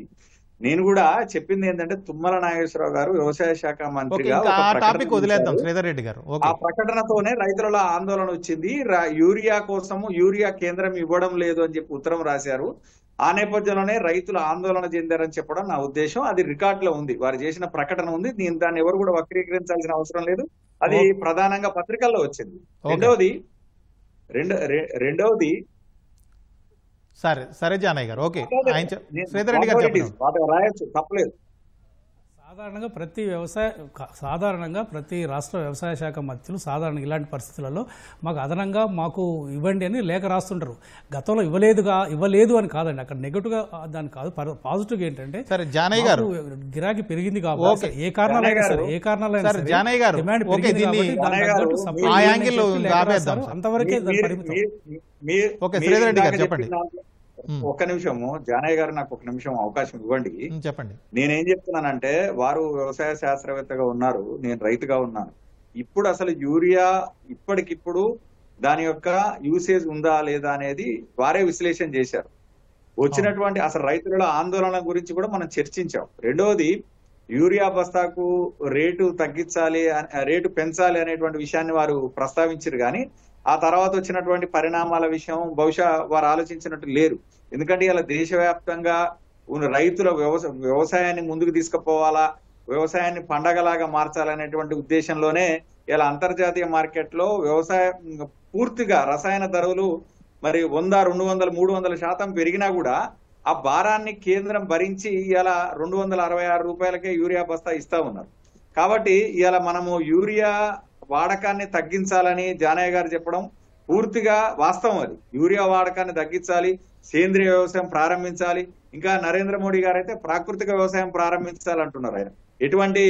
నేను కూడా చెప్పింది ఏంటంటే తుమ్మల నాగేశ్వరరావు గారు వ్యవసాయ శాఖ మంత్రిగా ఆ ప్రకటనతోనే రైతులలో ఆందోళన వచ్చింది. యూరియా కోసము యూరియా కేంద్రం ఇవ్వడం లేదు అని చెప్పి ఉత్తరం రాశారు. ఆ నేపథ్యంలోనే రైతులు ఆందోళన చెందారని చెప్పడం నా ఉద్దేశం. అది రికార్డులో ఉంది, వారు చేసిన ప్రకటన ఉంది. నేను దాన్ని ఎవరు కూడా వక్రీకరించాల్సిన అవసరం లేదు. అది ప్రధానంగా పత్రికల్లో వచ్చింది. రెండవది సరే జానయ్య గారు, ఓకే, శ్రీధర్ రెడ్డి గారు రాయొచ్చు, తప్పలేదు. సాధారణంగా ప్రతి రాష్ట్ర వ్యవసాయ శాఖ మంత్రులు సాధారణంగా ఇలాంటి పరిస్థితులలో మాకు ఇవ్వండి అని లేఖ రాస్తుంటారు. గతంలో ఇవ్వలేదు అని కాదండి, అక్కడ నెగటివ్గా దాని కాదు, పాజిటివ్గా ఏంటంటే సరే జానయ్య గారు గిరాకీ పెరిగింది కాబట్టి ఏ కారణాలైనా సరే డిమాండ్ పెరిగింది అంతవరకే ఒక్క నిమిషము జానయ్య గారు, నాకు ఒక నిమిషం అవకాశం ఇవ్వండి. చెప్పండి. నేనేం చెప్తున్నానంటే వారు వ్యవసాయ శాస్త్రవేత్తగా ఉన్నారు, నేను రైతుగా ఉన్నాను. ఇప్పుడు అసలు యూరియా ఇప్పటికిప్పుడు దాని యొక్క యూసేజ్ ఉందా లేదా అనేది వారే విశ్లేషణ చేశారు. వచ్చినటువంటి అసలు రైతుల ఆందోళన గురించి కూడా మనం చర్చించాం. రెండవది, యూరియా బస్తాకు రేటు తగ్గించాలి, రేటు పెంచాలి అనేటువంటి విషయాన్ని వారు ప్రస్తావించారు. కానీ ఆ తర్వాత వచ్చినటువంటి పరిణామాల విషయం బహుశా వారు ఆలోచించినట్టు లేరు. ఎందుకంటే ఇలా దేశవ్యాప్తంగా ఉన్న రైతుల వ్యవసాయాన్ని ముందుకు తీసుకుపోవాలా, వ్యవసాయాన్ని పండగలాగా మార్చాలనేటువంటి ఉద్దేశంలోనే ఇలా అంతర్జాతీయ మార్కెట్లో వ్యవసాయం పూర్తిగా రసాయన ధరలు మరి 100, 200, 300% పెరిగినా కూడా ఆ భారాన్ని కేంద్రం భరించి ఇలా 266 రూపాయలకే యూరియా బస్తా ఇస్తా ఉన్నారు. కాబట్టి ఇలా మనము యూరియా వాడకాన్ని తగ్గించాలని జానయ్య గారు చెప్పడం పూర్తిగా వాస్తవం. అది యూరియా వాడకాన్ని తగ్గించాలి, సేంద్రియ వ్యవసాయం ప్రారంభించాలి. ఇంకా నరేంద్ర మోడీ గారు అయితే ప్రాకృతిక వ్యవసాయం ప్రారంభించాలంటున్నారు. ఆయన ఎటువంటి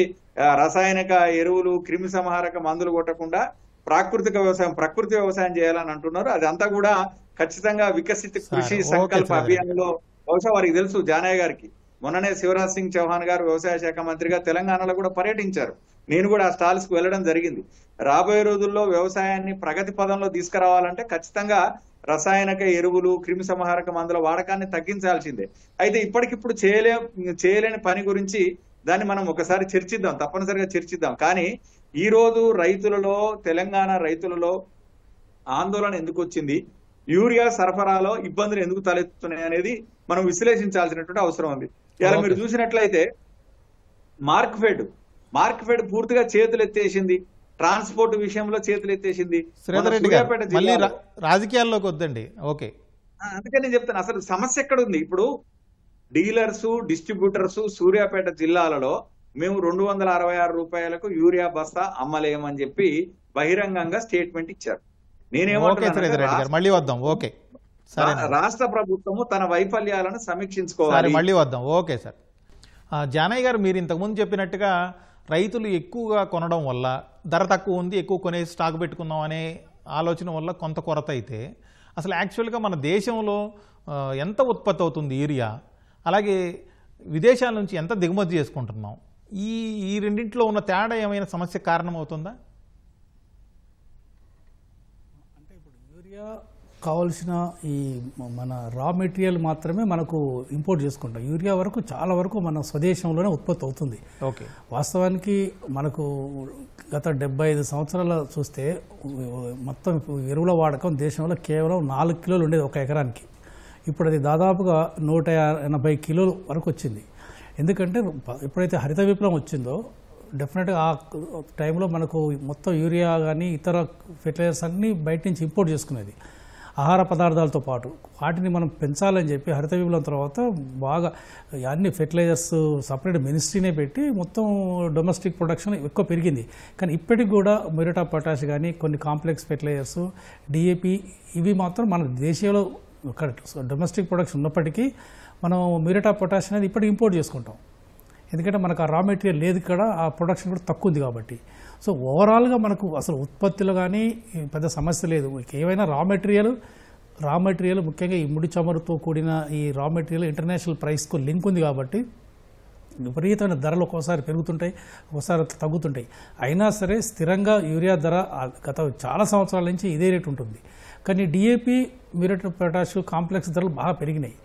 రసాయనిక ఎరువులు, క్రిమి సంహారక మందులు కొట్టకుండా ప్రకృతి వ్యవసాయం చేయాలని అంటున్నారు. అదంతా కూడా ఖచ్చితంగా వికసిత కృషి సంకల్ప అభియాన్లో బహుశా వారికి తెలుసు. జానయ్య గారికి మొన్ననే శివరాజ్ సింగ్ చౌహాన్ గారు వ్యవసాయ శాఖ మంత్రిగా తెలంగాణలో కూడా పర్యటించారు. నేను కూడా ఆ స్టాల్స్ కు వెళ్ళడం జరిగింది. రాబోయే రోజుల్లో వ్యవసాయాన్ని ప్రగతి పదంలో తీసుకురావాలంటే ఖచ్చితంగా రసాయనిక ఎరువులు, క్రిమి సంహారక మందుల వాడకాన్ని తగ్గించాల్సిందే. అయితే ఇప్పటికిప్పుడు చేయలేని పని గురించి దాన్ని మనం ఒకసారి చర్చిద్దాం, తప్పనిసరిగా చర్చిద్దాం. కానీ ఈ రోజు రైతులలో, తెలంగాణ రైతులలో ఆందోళన ఎందుకు వచ్చింది, యూరియా సరఫరాలో ఇబ్బందులు ఎందుకు తలెత్తుతున్నాయి అనేది మనం విశ్లేషించాల్సినటువంటి అవసరం ఉంది. ఇలా మీరు చూసినట్లయితే మార్క్ఫెడ్ పూర్తిగా చేతులు ఎత్తేసింది, ట్రాన్స్పోర్ట్ విషయంలో చేతులు ఎత్తేసింది. శ్రీధర్ రెడ్డి గారు మళ్ళీ రాజకీయాల్లోకి వద్దండి. ఓకే, అందుకని నేను చెప్తాను, అసలు సమస్య ఎక్కడ ఉంది. ఇప్పుడు డీలర్స్, డిస్ట్రిబ్యూటర్స్ సూర్యాపేట జిల్లాలలో మేము 266 రూపాయలకు యూరియా బస్తా అమ్మలేమని చెప్పి బహిరంగంగా స్టేట్మెంట్ ఇచ్చారు. మళ్ళీ వద్దాం. ఓకే, రాష్ట్ర ప్రభుత్వము తన వైఫల్యాలను సమీక్షించుకోవాలి. మళ్ళీ వద్దాం. Okay sir. జానయ్య గారు, మీరు ఇంతకుముందు చెప్పినట్టుగా రైతులు ఎక్కువగా కొనడం వల్ల, ధర తక్కువ ఉంది ఎక్కువ కొనేసి స్టాక్ పెట్టుకుందాం అనే ఆలోచన వల్ల కొంత కొరత అయితే, అసలు యాక్చువల్గా మన దేశంలో ఎంత ఉత్పత్తి అవుతుంది యూరియా, అలాగే విదేశాల నుంచి ఎంత దిగుమతి చేసుకుంటున్నాం, ఈ రెండింటిలో ఉన్న తేడా ఏమైనా సమస్య కారణమవుతుందా? అంటే ఇప్పుడు యూరియా కావాల్సిన ఈ మన రా మెటీరియల్ మాత్రమే మనకు ఇంపోర్ట్ చేసుకుంటాం. యూరియా వరకు చాలా వరకు మన స్వదేశంలోనే ఉత్పత్తి అవుతుంది. ఓకే, వాస్తవానికి మనకు గత 75 సంవత్సరాలు చూస్తే మొత్తం ఎరువుల వాడకం దేశంలో కేవలం 4 కిలోలు ఉండేది ఒక ఎకరానికి. ఇప్పుడు అది దాదాపుగా 180 కిలోల వరకు వచ్చింది. ఎందుకంటే ఎప్పుడైతే హరిత విప్లవం వచ్చిందో డెఫినెట్గా ఆ టైంలో మనకు మొత్తం యూరియా కానీ ఇతర ఫెర్టిలైజర్స్ అన్నీ బయట నుంచి ఇంపోర్ట్ చేసుకునేది. ఆహార పదార్థాలతో పాటు వాటిని మనం పెంచాలని చెప్పి హరిత విప్లవం తర్వాత బాగా అన్ని ఫెర్టిలైజర్స్ సపరేట్ మినిస్ట్రీనే పెట్టి మొత్తం డొమెస్టిక్ ప్రొడక్షన్ ఎక్కువ పెరిగింది. కానీ ఇప్పటికి కూడా మ్యూరేట్ ఆఫ్ పొటాష్ కానీ కొన్ని కాంప్లెక్స్ ఫెర్టిలైజర్స్, డిఏపి ఇవి మాత్రం మన దేశంలో ఒక డొమెస్టిక్ ప్రొడక్షన్ ఉన్నప్పటికీ మనం మ్యూరేట్ ఆఫ్ పొటాష్ అనేది ఇప్పటికి ఇంపోర్ట్ చేసుకుంటాం. ఎందుకంటే మనకు ఆ రా మెటీరియల్ లేదు, ఇక్కడ ఆ ప్రొడక్షన్ కూడా తక్కువ ఉంది కాబట్టి. సో ఓవరాల్గా మనకు అసలు ఉత్పత్తిలో కానీ పెద్ద సమస్య లేదు. ఏవైనా రా మెటీరియల్ ముఖ్యంగా ఈ ముడి చమురుతో కూడిన ఈ రా మెటీరియల్ ఇంటర్నేషనల్ ప్రైస్కు లింక్ ఉంది కాబట్టి విపరీతమైన ధరలు ఒక్కోసారి పెరుగుతుంటాయి, ఒక్కోసారి తగ్గుతుంటాయి. అయినా సరే స్థిరంగా యూరియా ధర గత చాలా సంవత్సరాల నుంచి ఇదే రేటు ఉంటుంది. కానీ DAP, muriate of potash complex ధరలు బాగా పెరిగినాయి.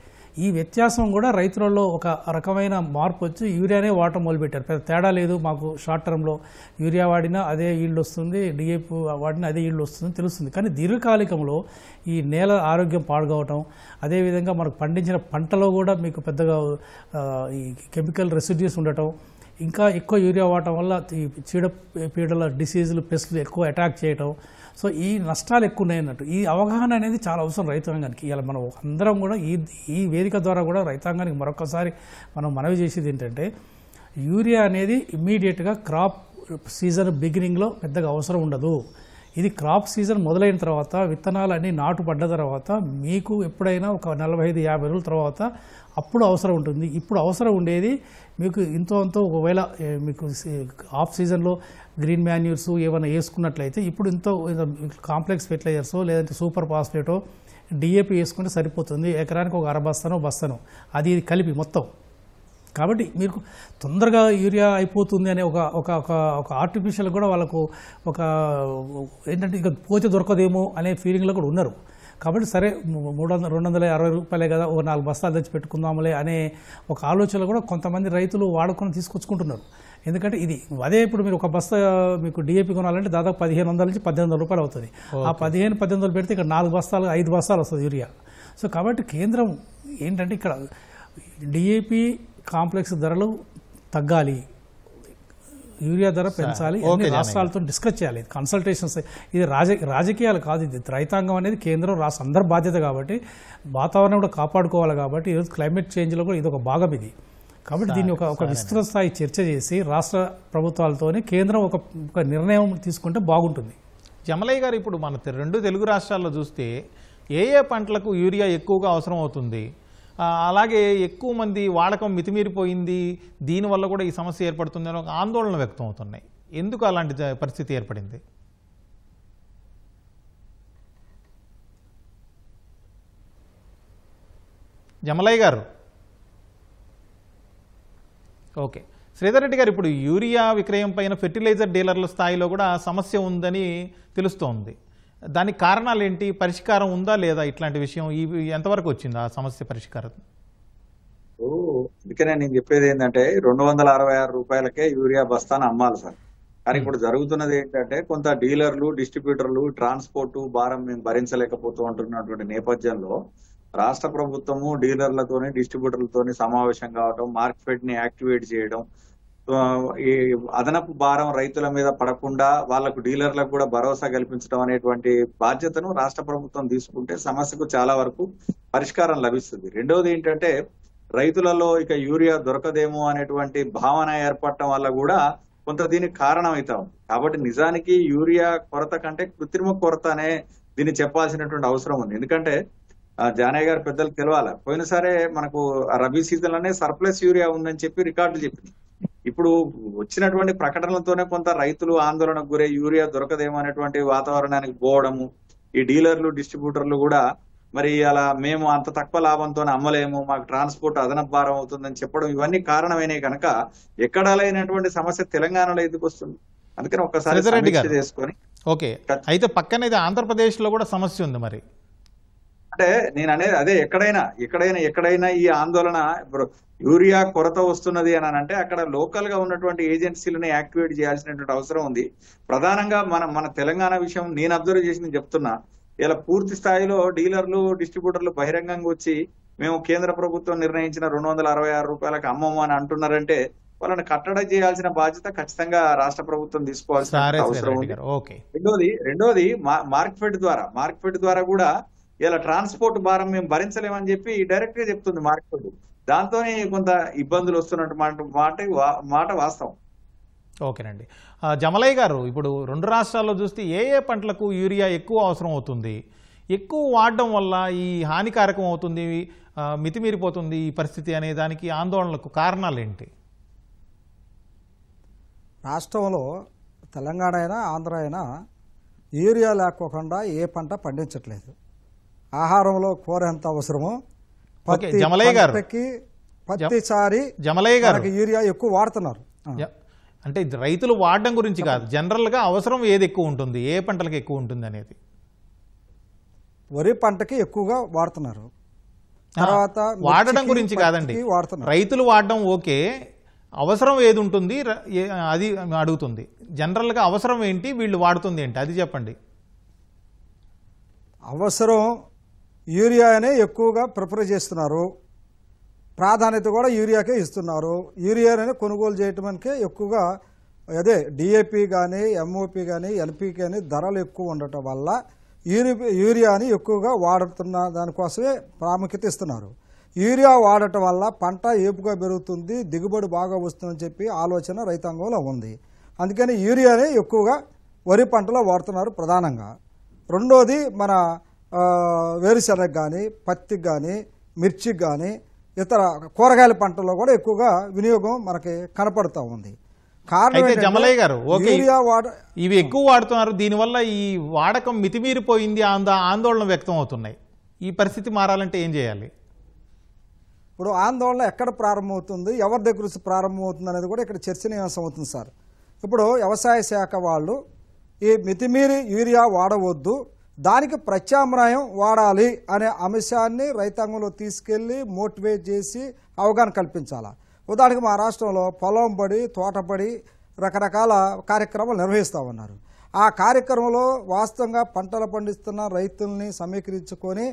ఈ వ్యత్యాసం కూడా రైతులలో ఒక రకమైన మార్పు వచ్చి యూరియానే వాడటం మొదలుపెట్టారు. పెద్ద తేడా లేదు మాకు, షార్ట్ టర్మ్లో యూరియా వాడినా అదే ఈల్డ్ వస్తుంది, డిఏపి వాడినా అదే ఈల్డ్ వస్తుంది తెలుస్తుంది. కానీ దీర్ఘకాలికంలో ఈ నేల ఆరోగ్యం పాడుకోవటం, అదేవిధంగా మనకు పండించిన పంటలో కూడా మీకు పెద్దగా ఈ కెమికల్ రెసిడ్యూస్ ఉండటం, ఇంకా ఎక్కువ యూరియా వాడటం వల్ల ఈ చీడపీడల డిసీజులు, పెస్టులు ఎక్కువ అటాక్ చేయటం, సో ఈ నష్టాలు ఎక్కువ ఉన్నాయి అన్నట్టు. ఈ అవగాహన అనేది చాలా అవసరం రైతాంగానికి. ఇలా మనం అందరం కూడా ఈ వేదిక ద్వారా కూడా రైతాంగానికి మరొకసారి మనం మనవి చేసేది ఏంటంటే, యూరియా అనేది ఇమ్మీడియట్గా క్రాప్ సీజన్ బిగినింగ్లో పెద్దగా అవసరం ఉండదు. ఇది క్రాప్ సీజన్ మొదలైన తర్వాత, విత్తనాలు అన్నీ నాటు పడ్డ తర్వాత, మీకు ఎప్పుడైనా ఒక 45-50 రోజుల తర్వాత అప్పుడు అవసరం ఉంటుంది. ఇప్పుడు అవసరం ఉండేది మీకు ఇంతో ఒకవేళ మీకు ఆఫ్ సీజన్లో గ్రీన్ మాన్యూర్స్ ఏమైనా వేసుకున్నట్లయితే ఇప్పుడు కాంప్లెక్స్ ఫెర్టిలైజర్స్ లేదంటే సూపర్ ఫాస్ఫేటో, డిఏపి వేసుకుంటే సరిపోతుంది. ఎకరానికి ఒక 1/2 బస్తానో అది కలిపి మొత్తం. కాబట్టి మీకు తొందరగా యూరియా అయిపోతుంది అనే ఒక ఆర్టిఫిషియల్ కూడా వాళ్ళకు ఒక ఏంటంటే ఇక పోతే దొరకదేమో అనే ఫీలింగ్లో కూడా ఉన్నారు. కాబట్టి సరే 260 రూపాయలే కదా, ఒక 4 బస్తాలు తెచ్చి పెట్టుకుందాములే అనే ఒక ఆలోచనలు కూడా కొంతమంది రైతులు వాడుకొని తీసుకొచ్చుకుంటున్నారు. ఎందుకంటే ఇది అదే ఇప్పుడు మీరు ఒక బస్తా మీకు డిఏపి కొనాలంటే దాదాపు 1500 నుంచి 1800 రూపాయలు అవుతుంది. ఆ 1500 పెడితే ఇక్కడ 4 బస్తాలు 5 బస్తాలు వస్తుంది యూరియా. సో కాబట్టి కేంద్రం ఏంటంటే ఇక్కడ డిఏపి కాంప్లెక్స్ ధరలు తగ్గాలి, యూరియా ధర పెంచాలి, అన్ని రాష్ట్రాలతో డిస్కస్ చేయాలి. కన్సల్టేషన్స్, ఇది రాజకీయాలు కాదు, ఇది రైతాంగం అనేది కేంద్రం రాష్ట్ర అందరి బాధ్యత కాబట్టి వాతావరణం కూడా కాపాడుకోవాలి. కాబట్టి ఈరోజు క్లైమేట్ చేంజ్లో కూడా ఇది ఒక భాగం ఇది. కాబట్టి దీన్ని ఒక విస్తృత స్థాయి చర్చ చేసి రాష్ట్ర ప్రభుత్వాలతోనే కేంద్రం ఒక నిర్ణయం తీసుకుంటే బాగుంటుంది. జమలయ్య గారు, ఇప్పుడు మన 2 తెలుగు రాష్ట్రాల్లో చూస్తే ఏ పంటలకు యూరియా ఎక్కువగా అవసరం అవుతుంది, అలాగే ఎక్కువ మంది వాడకం మితిమీరిపోయింది, దీనివల్ల కూడా ఈ సమస్య ఏర్పడుతుంది అని ఒక ఆందోళన వ్యక్తం అవుతున్నాయి. ఎందుకు అలాంటి పరిస్థితి ఏర్పడింది? జమలయ్య గారు, ఓకే శ్రీధర్ రెడ్డి గారు, ఇప్పుడు యూరియా విక్రయం పైన ఫెర్టిలైజర్ డీలర్ల స్థాయిలో కూడా సమస్య ఉందని తెలుస్తోంది. దానికి కారణాలు ఏంటి? పరిష్కారం ఉందా లేదా? ఇట్లాంటి విషయం ఎంతవరకు వచ్చింది ఆ సమస్య పరిష్కారం? అందుకనే నేను చెప్పేది ఏంటంటే 266 రూపాయలకే యూరియా బస్తాను అమ్మాలి సార్. కానీ ఇప్పుడు జరుగుతున్నది ఏంటంటే కొంత డీలర్లు, డిస్ట్రిబ్యూటర్లు ట్రాన్స్పోర్ట్ భారం మేము భరించలేకపోతూ ఉంటున్నటువంటి నేపథ్యంలో రాష్ట్ర ప్రభుత్వము డీలర్లతోని డిస్ట్రిబ్యూటర్లతోని సమావేశం కావడం, మార్కెట్ ని యాక్టివేట్ చేయడం, ఈ అదనపు భారం రైతుల మీద పడకుండా వాళ్లకు డీలర్లకు కూడా భరోసా కల్పించడం అనేటువంటి బాధ్యతను రాష్ట్ర ప్రభుత్వం తీసుకుంటే సమస్యకు చాలా వరకు పరిష్కారం లభిస్తుంది. రెండవది ఏంటంటే రైతులలో ఇక యూరియా దొరకదేమో అనేటువంటి భావన ఏర్పడటం వల్ల కూడా కొంత దీనికి కారణం అవుతాం. కాబట్టి నిజానికి యూరియా కొరత కంటే కృత్రిమ కొరత అనే దీన్ని చెప్పాల్సినటువంటి అవసరం ఉంది. ఎందుకంటే జానయ్య గారు పెద్దలు తెలవాలి, పోయినసారే మనకు రబీ సీజన్ లోనే సర్ప్లస్ యూరియా ఉందని చెప్పి రికార్డులు చెప్పింది. ఇప్పుడు వచ్చినటువంటి ప్రకటనలతోనే కొంత రైతులు ఆందోళనకు గురై యూరియా దొరకదేమో అనేటువంటి వాతావరణానికి పోవడము, ఈ డీలర్లు డిస్ట్రిబ్యూటర్లు కూడా మరి అలా మేము అంత తక్కువ లాభంతో అమ్మలేము, మాకు ట్రాన్స్పోర్ట్ అదనపు భారం అవుతుందని చెప్పడం, ఇవన్నీ కారణమైనవి కనుక ఎక్కడ లేనటువంటి సమస్య తెలంగాణలో ఎందుకు వస్తుంది? అందుకని ఒక్కసారి సమీక్ష చేసుకొని. ఓకే, అయితే పక్కనేది ఆంధ్రప్రదేశ్ లో కూడా సమస్య ఉంది. మరి అంటే నేను అనేది అదే, ఎక్కడైనా ఈ ఆందోళన ఇప్పుడు యూరియా కొరత వస్తున్నది అని అంటే అక్కడ లోకల్ గా ఉన్నటువంటి ఏజెన్సీలను యాక్టివేట్ చేయాల్సినటువంటి అవసరం ఉంది. ప్రధానంగా మన తెలంగాణ విషయం నేను అబ్జర్వ్ చేసి చెప్తున్నా, ఇలా పూర్తి స్థాయిలో డీలర్లు, డిస్ట్రిబ్యూటర్లు బహిరంగంగా వచ్చి మేము కేంద్ర ప్రభుత్వం నిర్ణయించిన 266 రూపాయలకు అమ్మము అని అంటున్నారంటే వాళ్ళని కట్టడి చేయాల్సిన బాధ్యత ఖచ్చితంగా రాష్ట్ర ప్రభుత్వం తీసుకోవాల్సిన అవసరం ఉంది. రెండోది మార్కెట్ ద్వారా కూడా ఇలా ట్రాన్స్పోర్ట్ భారం మేము భరించలేమని చెప్పి డైరెక్ట్ గా చెప్తుంది మార్కెట్. దాంతోనే కొంత ఇబ్బందులు వస్తున్నట్టు మాట వాస్తవం. ఓకేనండి. జమలయ్య గారు, ఇప్పుడు 2 రాష్ట్రాల్లో చూస్తే ఏ పంటలకు యూరియా ఎక్కువ అవసరం అవుతుంది? ఎక్కువ వాడడం వల్ల ఈ హానికారకం అవుతుంది, మితిమీరిపోతుంది ఈ పరిస్థితి అనే దానికి ఆందోళనలకు కారణాలు ఏంటి? రాష్ట్రంలో తెలంగాణ అయినా ఆంధ్ర అయినా యూరియా లేకోకుండా ఏ పంట పండించట్లేదు. ఆహారంలో కూర ఎంత అవసరమో ప్రతిసారి యూరియా ఎక్కువ వాడుతున్నారు. అంటే రైతులు వాడడం గురించి కాదు, జనరల్ గా అవసరం ఏది ఎక్కువ ఉంటుంది, ఏ పంటలకు ఎక్కువ ఉంటుంది అనేది. వరి పంటకి ఎక్కువగా వాడుతున్నారు. తర్వాత వాడడం గురించి కాదండి, రైతులు వాడడం ఓకే, అవసరం ఏది ఉంటుంది అది అడుగుతుంది. జనరల్ గా అవసరం ఏంటి, వీళ్ళు వాడుతుంది ఏంటి, అది చెప్పండి. అవసరం యూరియానే ఎక్కువగా ప్రిఫర్ చేస్తున్నారు, ప్రాధాన్యత కూడా యూరియాకే ఇస్తున్నారు. యూరియానే కొనుగోలు చేయటానికే ఎక్కువగా, అదే డిఏపి కానీ ఎంఓపి కానీ ఎల్పి కానీ ధరలు ఎక్కువ ఉండటం వల్ల యూరియాని ఎక్కువగా వాడుతున్న దానికోసమే ప్రాముఖ్యత ఇస్తున్నారు. యూరియా వాడటం వల్ల పంట ఏపుగా పెరుగుతుంది, దిగుబడి బాగా వస్తుందని చెప్పి ఆలోచన రైతాంగంలో ఉంది. అందుకని యూరియానే ఎక్కువగా వరి పంటలో వాడుతున్నారు ప్రధానంగా. రెండోది మన వేరుశెనగ కానీ, పత్తికి కానీ, మిర్చికి కానీ, ఇతర కూరగాయల పంటల్లో కూడా ఎక్కువగా వినియోగం మనకి కనపడుతూ ఉంది. జమలయ్య గారు, ఇవి ఎక్కువ వాడుతున్నారు, దీనివల్ల ఈ వాడకం మితిమీరిపోయింది, ఆందోళన వ్యక్తం అవుతున్నాయి. ఈ పరిస్థితి మారాలంటే ఏం చేయాలి? ఇప్పుడు ఆందోళన ఎక్కడ ప్రారంభమవుతుంది, ఎవరి దగ్గర నుంచి ప్రారంభమవుతుంది అనేది కూడా ఇక్కడ చర్చనీయాంశం అవుతుంది సార్. ఇప్పుడు వ్యవసాయ శాఖ వాళ్ళు ఈ మితిమీరి యూరియా వాడవద్దు, దానికి ప్రత్యామ్నాయం వాడాలి అనే అంశాన్ని రైతాంగంలో తీసుకెళ్లి మోటివేట్ చేసి అవగాహన కల్పించాలి. ఉదాహరణకు మా రాష్ట్రంలో పొలం బడి, తోటబడి రకరకాల కార్యక్రమాలు నిర్వహిస్తూ ఉన్నారు. ఆ కార్యక్రమంలో వాస్తవంగా పంటలు పండిస్తున్న రైతుల్ని సమీకరించుకొని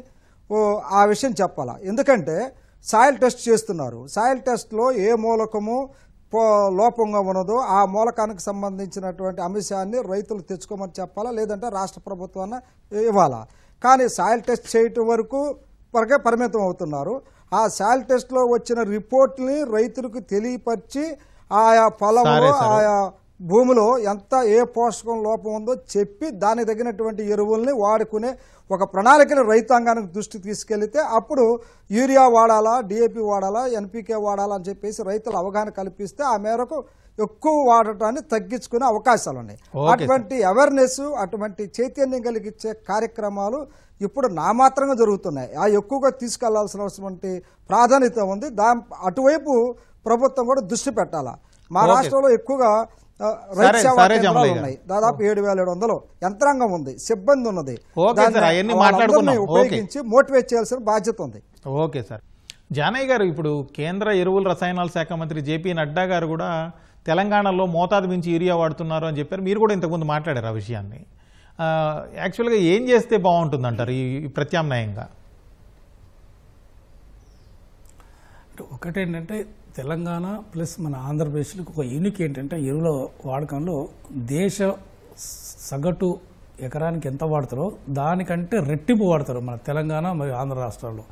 ఆ విషయం చెప్పాలా. ఎందుకంటే సాయిల్ టెస్ట్ చేస్తున్నారు, సాయిల్ టెస్ట్లో ఏ మూలకము లోపంగా ఉన్నదో ఆ మూలకానికి సంబంధించినటువంటి అంశాన్ని రైతులు తెచ్చుకోమని చెప్పాలా, లేదంటే రాష్ట్ర ప్రభుత్వాన్ని ఇవ్వాలా. కానీ సాయిల్ టెస్ట్ చేయటం వరకే పరిమితం అవుతున్నారు. ఆ సాయిల్ టెస్ట్లో వచ్చిన రిపోర్ట్ని రైతులకు తెలియపరిచి ఆయా పొలంలో ఆయా భూమిలో ఎంత ఏ పోషకం లోపం ఉందో చెప్పి దానికి తగినటువంటి ఎరువుల్ని వాడుకునే ఒక ప్రణాళికను రైతాంగానికి దృష్టి తీసుకెళ్తే అప్పుడు యూరియా వాడాలా, డిఏపి వాడాలా, ఎన్పికే వాడాలా అని చెప్పేసి రైతులు అవగాహన కల్పిస్తే ఆ మేరకు ఎక్కువ వాడటాన్ని తగ్గించుకునే అవకాశాలు ఉన్నాయి. అటువంటి అవేర్నెస్, అటువంటి చైతన్యం కలిగించే కార్యక్రమాలు ఇప్పుడు నామాత్రంగా జరుగుతున్నాయి. ఆ ఎక్కువగా తీసుకెళ్లాల్సిన ప్రాధాన్యత ఉంది. అటువైపు ప్రభుత్వం కూడా దృష్టి పెట్టాలా. మా ఓకే. రాష్ట్రంలో ఎక్కువగా రైతు సేవా కేంద్రాలు ఉన్నాయి. దాదాపు 7,700 యంత్రాంగం ఉంది, సిబ్బంది ఉన్నది. ఓకే సార్, దాన్ని అవన్నీ వాళ్ళందరినీ మాట్లాడుకున్నాం. ఓకే. ఉపయోగించి మోటివేట్ చేయాల్సిన బాధ్యత ఉంది. Okay sir. జానయ్య గారు, ఇప్పుడు కేంద్ర ఎరువుల రసాయనాల శాఖ మంత్రి జేపీ నడ్డా గారు కూడా తెలంగాణలో మోతాదు మించి యూరియా వాడుతున్నారు అని చెప్పారు. మీరు కూడా ఇంతకుముందు మాట్లాడారు ఆ విషయాన్ని. యాక్చువల్గా ఏం చేస్తే బాగుంటుందంటారు ఈ ప్రత్యామ్నాయంగా? ఒకటేంటంటే తెలంగాణ ప్లస్ మన ఆంధ్రప్రదేశ్లో ఒక యూనిక్ ఏంటంటే ఎరువుల వాడకంలో దేశ సగటు ఎకరానికి ఎంత వాడతారో దానికంటే రెట్టింపు వాడతారు మన తెలంగాణ మరియు ఆంధ్ర రాష్ట్రాల్లో.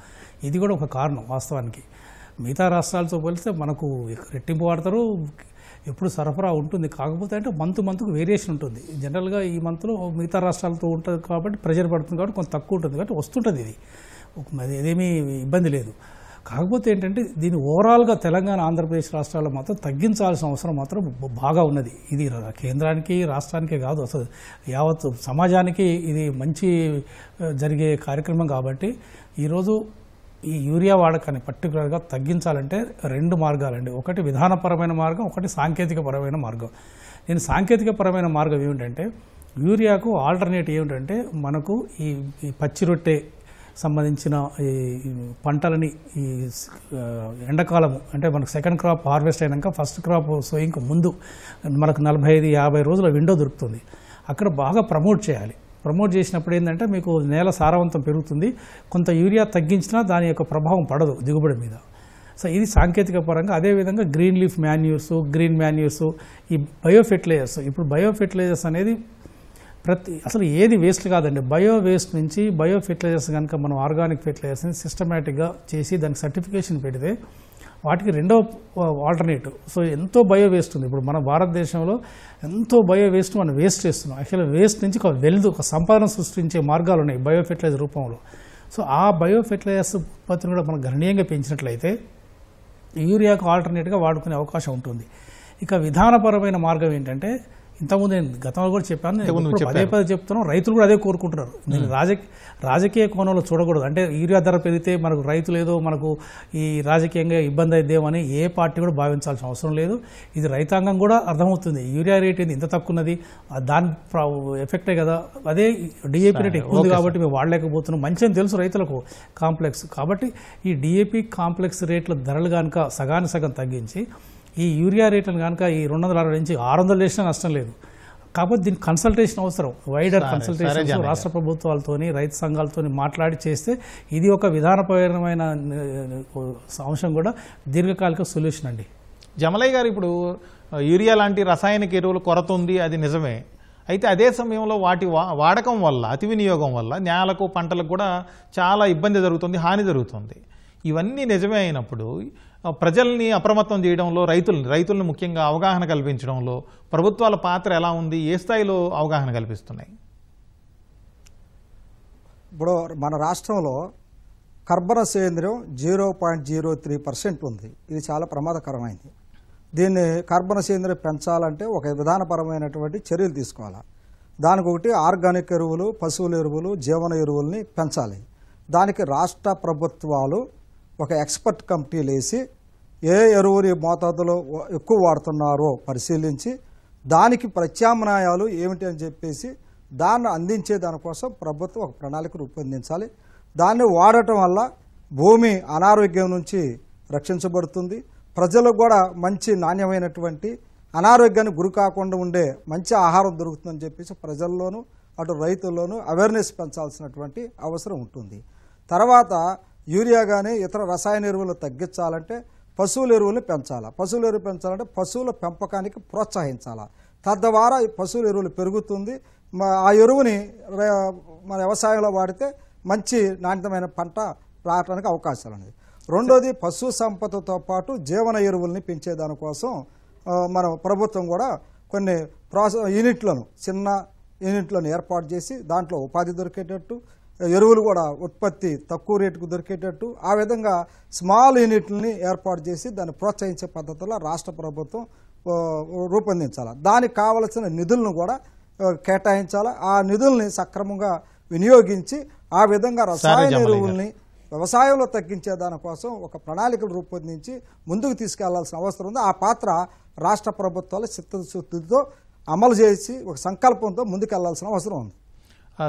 ఇది కూడా ఒక కారణం వాస్తవానికి. మిగతా రాష్ట్రాలతో పోలిస్తే మనకు రెట్టింపు వాడతారు, ఎప్పుడు సరఫరా ఉంటుంది. కాకపోతే అంటే మంత్కు వేరియేషన్ ఉంటుంది. జనరల్గా ఈ మంత్లో మిగతా రాష్ట్రాలతో ఉంటుంది కాబట్టి ప్రెజర్ పడుతుంది కాబట్టి కొంత తక్కువ ఉంటుంది కాబట్టి వస్తుంటుంది. ఇది ఇదేమీ ఇబ్బంది లేదు. కాకపోతే ఏంటంటే దీన్ని ఓవరాల్గా తెలంగాణ ఆంధ్రప్రదేశ్ రాష్ట్రాల్లో మాత్రం తగ్గించాల్సిన అవసరం మాత్రం బాగా ఉన్నది. ఇది కేంద్రానికి రాష్ట్రానికే కాదు, అసలు యావత్ సమాజానికి ఇది మంచి జరిగే కార్యక్రమం. కాబట్టి ఈరోజు ఈ యూరియా వాడకాన్ని పర్టికులర్గా తగ్గించాలంటే 2 మార్గాలండి. ఒకటి విధానపరమైన మార్గం, ఒకటి సాంకేతికపరమైన మార్గం. నేను సాంకేతికపరమైన మార్గం ఏమిటంటే యూరియాకు ఆల్టర్నేట్ ఏమిటంటే మనకు ఈ పచ్చి రొట్టె సంబంధించిన ఈ పంటలని ఈ ఎండాకాలము అంటే మనకు సెకండ్ క్రాప్ హార్వెస్ట్ అయినాక ఫస్ట్ క్రాప్ సోయింగ్కి ముందు మనకు 45-50 రోజుల విండో దొరుకుతుంది. అక్కడ బాగా ప్రమోట్ చేయాలి. ప్రమోట్ చేసినప్పుడు ఏంటంటే మీకు నేల సారవంతం పెరుగుతుంది. కొంత యూరియా తగ్గించినా దాని యొక్క ప్రభావం పడదు దిగుబడి మీద. సో ఇది సాంకేతిక పరంగా. అదేవిధంగా green leaf manures, green manures, ఈ బయో ఫెర్టిలైజర్స్. ఇప్పుడు బయో ఫెర్టిలైజర్స్ అనేది అసలు ఏది వేస్ట్ కాదండి. బయో వేస్ట్ నుంచి బయో ఫెర్టిలైజర్స్ కనుక మనం ఆర్గానిక్ ఫెర్టిలైజర్స్ని సిస్టమేటిక్గా చేసి దానికి సర్టిఫికేషన్ పెడితే వాటికి రెండో ఆల్టర్నేటివ్. సో ఎంతో బయో వేస్ట్ ఉంది. ఇప్పుడు మన భారతదేశంలో ఎంతో బయో వేస్ట్ మనం వేస్ట్ చేస్తున్నాం. యాక్చువల్గా వేస్ట్ నుంచి ఒక సంపాదన సృష్టించే మార్గాలు ఉన్నాయి బయో ఫెర్టిలైజర్ రూపంలో. సో ఆ బయో ఫెర్టిలైజర్స్ ఉత్పత్తిని కూడా మనం గణనీయంగా పెంచినట్లయితే యూరియాకు ఆల్టర్నేట్గా వాడుకునే అవకాశం ఉంటుంది. ఇక విధానపరమైన మార్గం ఏంటంటే ఇంతకుముందు నేను గతంలో కూడా చెప్పాను, పదే పదే చెప్తున్నాం, రైతులు కూడా అదే కోరుకుంటున్నారు. నేను రాజకీయ కోణంలో చూడకూడదు. అంటే యూరియా ధర పెరిగితే మనకు రైతులు ఏదో మనకు ఈ రాజకీయంగా ఇబ్బంది అయిద్దేమని ఏ పార్టీ కూడా భావించాల్సిన అవసరం లేదు. ఇది రైతాంగం కూడా అర్థమవుతుంది. యూరియా రేట్ ఏంది ఇంత తక్కువ ఉన్నది, దాని ఎఫెక్టే కదా. అదే డిఏపీ రేట్ ఎక్కువ ఉంది కాబట్టి మేము వాడలేకపోతున్నాం. మంచి అని తెలుసు రైతులకు కాంప్లెక్స్. కాబట్టి ఈ డిఏపీ కాంప్లెక్స్ రేట్ల ధరలు కనుక సగానికి సగం తగ్గించి ఈ యూరియా రేట్లను కనుక ఈ 260 నుంచి 600 చేసినా నష్టం లేదు. కాకపోతే దీనికి కన్సల్టేషన్ అవసరం, వైడర్ కన్సల్టేషన్ రాష్ట్ర ప్రభుత్వాలతోని రైతు సంఘాలతో మాట్లాడి చేస్తే ఇది ఒక విధానపరమైన అంశం కూడా దీర్ఘకాలిక సొల్యూషన్ అండి. జమలయ్య గారు, ఇప్పుడు యూరియా లాంటి రసాయనిక ఎరువుల కొరత ఉంది, అది నిజమే. అయితే అదే సమయంలో వాటి వాడకం వల్ల, అతి వినియోగం వల్ల నేలకు పంటలకు కూడా చాలా ఇబ్బంది జరుగుతుంది, హాని జరుగుతుంది. ఇవన్నీ నిజమే అయినప్పుడు ప్రజల్ని అప్రమత్తం చేయడంలో, రైతుల్ని ముఖ్యంగా అవగాహన కల్పించడంలో ప్రభుత్వాల పాత్ర ఎలా ఉంది? ఏ స్థాయిలో అవగాహన కల్పిస్తున్నాయి? ఇప్పుడు మన రాష్ట్రంలో కర్బన సేంద్రియం 0.03% ఉంది. ఇది చాలా ప్రమాదకరమైంది. దీన్ని కర్బన సేంద్రియం పెంచాలంటే ఒక విధానపరమైనటువంటి చర్యలు తీసుకోవాలి. దానికి ఒకటి ఆర్గానిక్ ఎరువులు, పశువుల ఎరువులు, జీవన ఎరువుల్ని పెంచాలి. దానికి రాష్ట్ర ప్రభుత్వాలు ఒక ఎక్స్పర్ట్ కమిటీలు వేసి ఏ ఎరువుని మోతాదులో ఎక్కువ వాడుతున్నారో పరిశీలించి దానికి ప్రత్యామ్నాయాలు ఏమిటి అని చెప్పేసి దాన్ని అందించే దానికోసం ప్రభుత్వం ఒక ప్రణాళిక రూపొందించాలి. దాన్ని వాడటం వల్ల భూమి అనారోగ్యం నుంచి రక్షించబడుతుంది. ప్రజలకు కూడా మంచి నాణ్యమైనటువంటి అనారోగ్యానికి గురి కాకుండా ఉండే మంచి ఆహారం దొరుకుతుందని చెప్పేసి ప్రజల్లోనూ అటు రైతుల్లోనూ అవేర్నెస్ పెంచాల్సినటువంటి అవసరం ఉంటుంది. తర్వాత యూరియా కానీ ఇతర రసాయన ఎరువులు తగ్గించాలంటే పశువుల ఎరువులు పెంచాలా. పశువుల ఎరువులు పెంచాలంటే పశువుల పెంపకానికి ప్రోత్సహించాలా. తద్వారా పశువుల ఎరువులు పెరుగుతుంది. ఆ ఎరువుని మన వ్యవసాయంలో వాడితే మంచి నాణ్యమైన పంట రావడానికి అవకాశాలు ఉన్నాయి. రెండోది పశు సంపదతో పాటు జీవన ఎరువుల్ని పెంచేదానికోసం మన ప్రభుత్వం కూడా కొన్ని యూనిట్లను, చిన్న యూనిట్లను ఏర్పాటు చేసి దాంట్లో ఉపాధి దొరికేటట్టు, ఎరువులు కూడా ఉత్పత్తి తక్కువ రేటుకు దొరికేటట్టు ఆ విధంగా స్మాల్ యూనిట్లని ఏర్పాటు చేసి దాన్ని ప్రోత్సహించే పద్ధతిలో రాష్ట్ర ప్రభుత్వం రూపొందించాలి. దానికి కావలసిన నిధులను కూడా కేటాయించాలి. ఆ నిధుల్ని సక్రమంగా వినియోగించి ఆ విధంగా రసాయన ఎరువుల్ని వ్యవసాయంలో తగ్గించే దానికోసం ఒక ప్రణాళికలు రూపొందించి ముందుకు తీసుకెళ్లాల్సిన అవసరం ఉంది. ఆ పాత్ర రాష్ట్ర ప్రభుత్వాలు చిత్తశుద్ధితో అమలు చేసి ఒక సంకల్పంతో ముందుకెళ్లాల్సిన అవసరం ఉంది.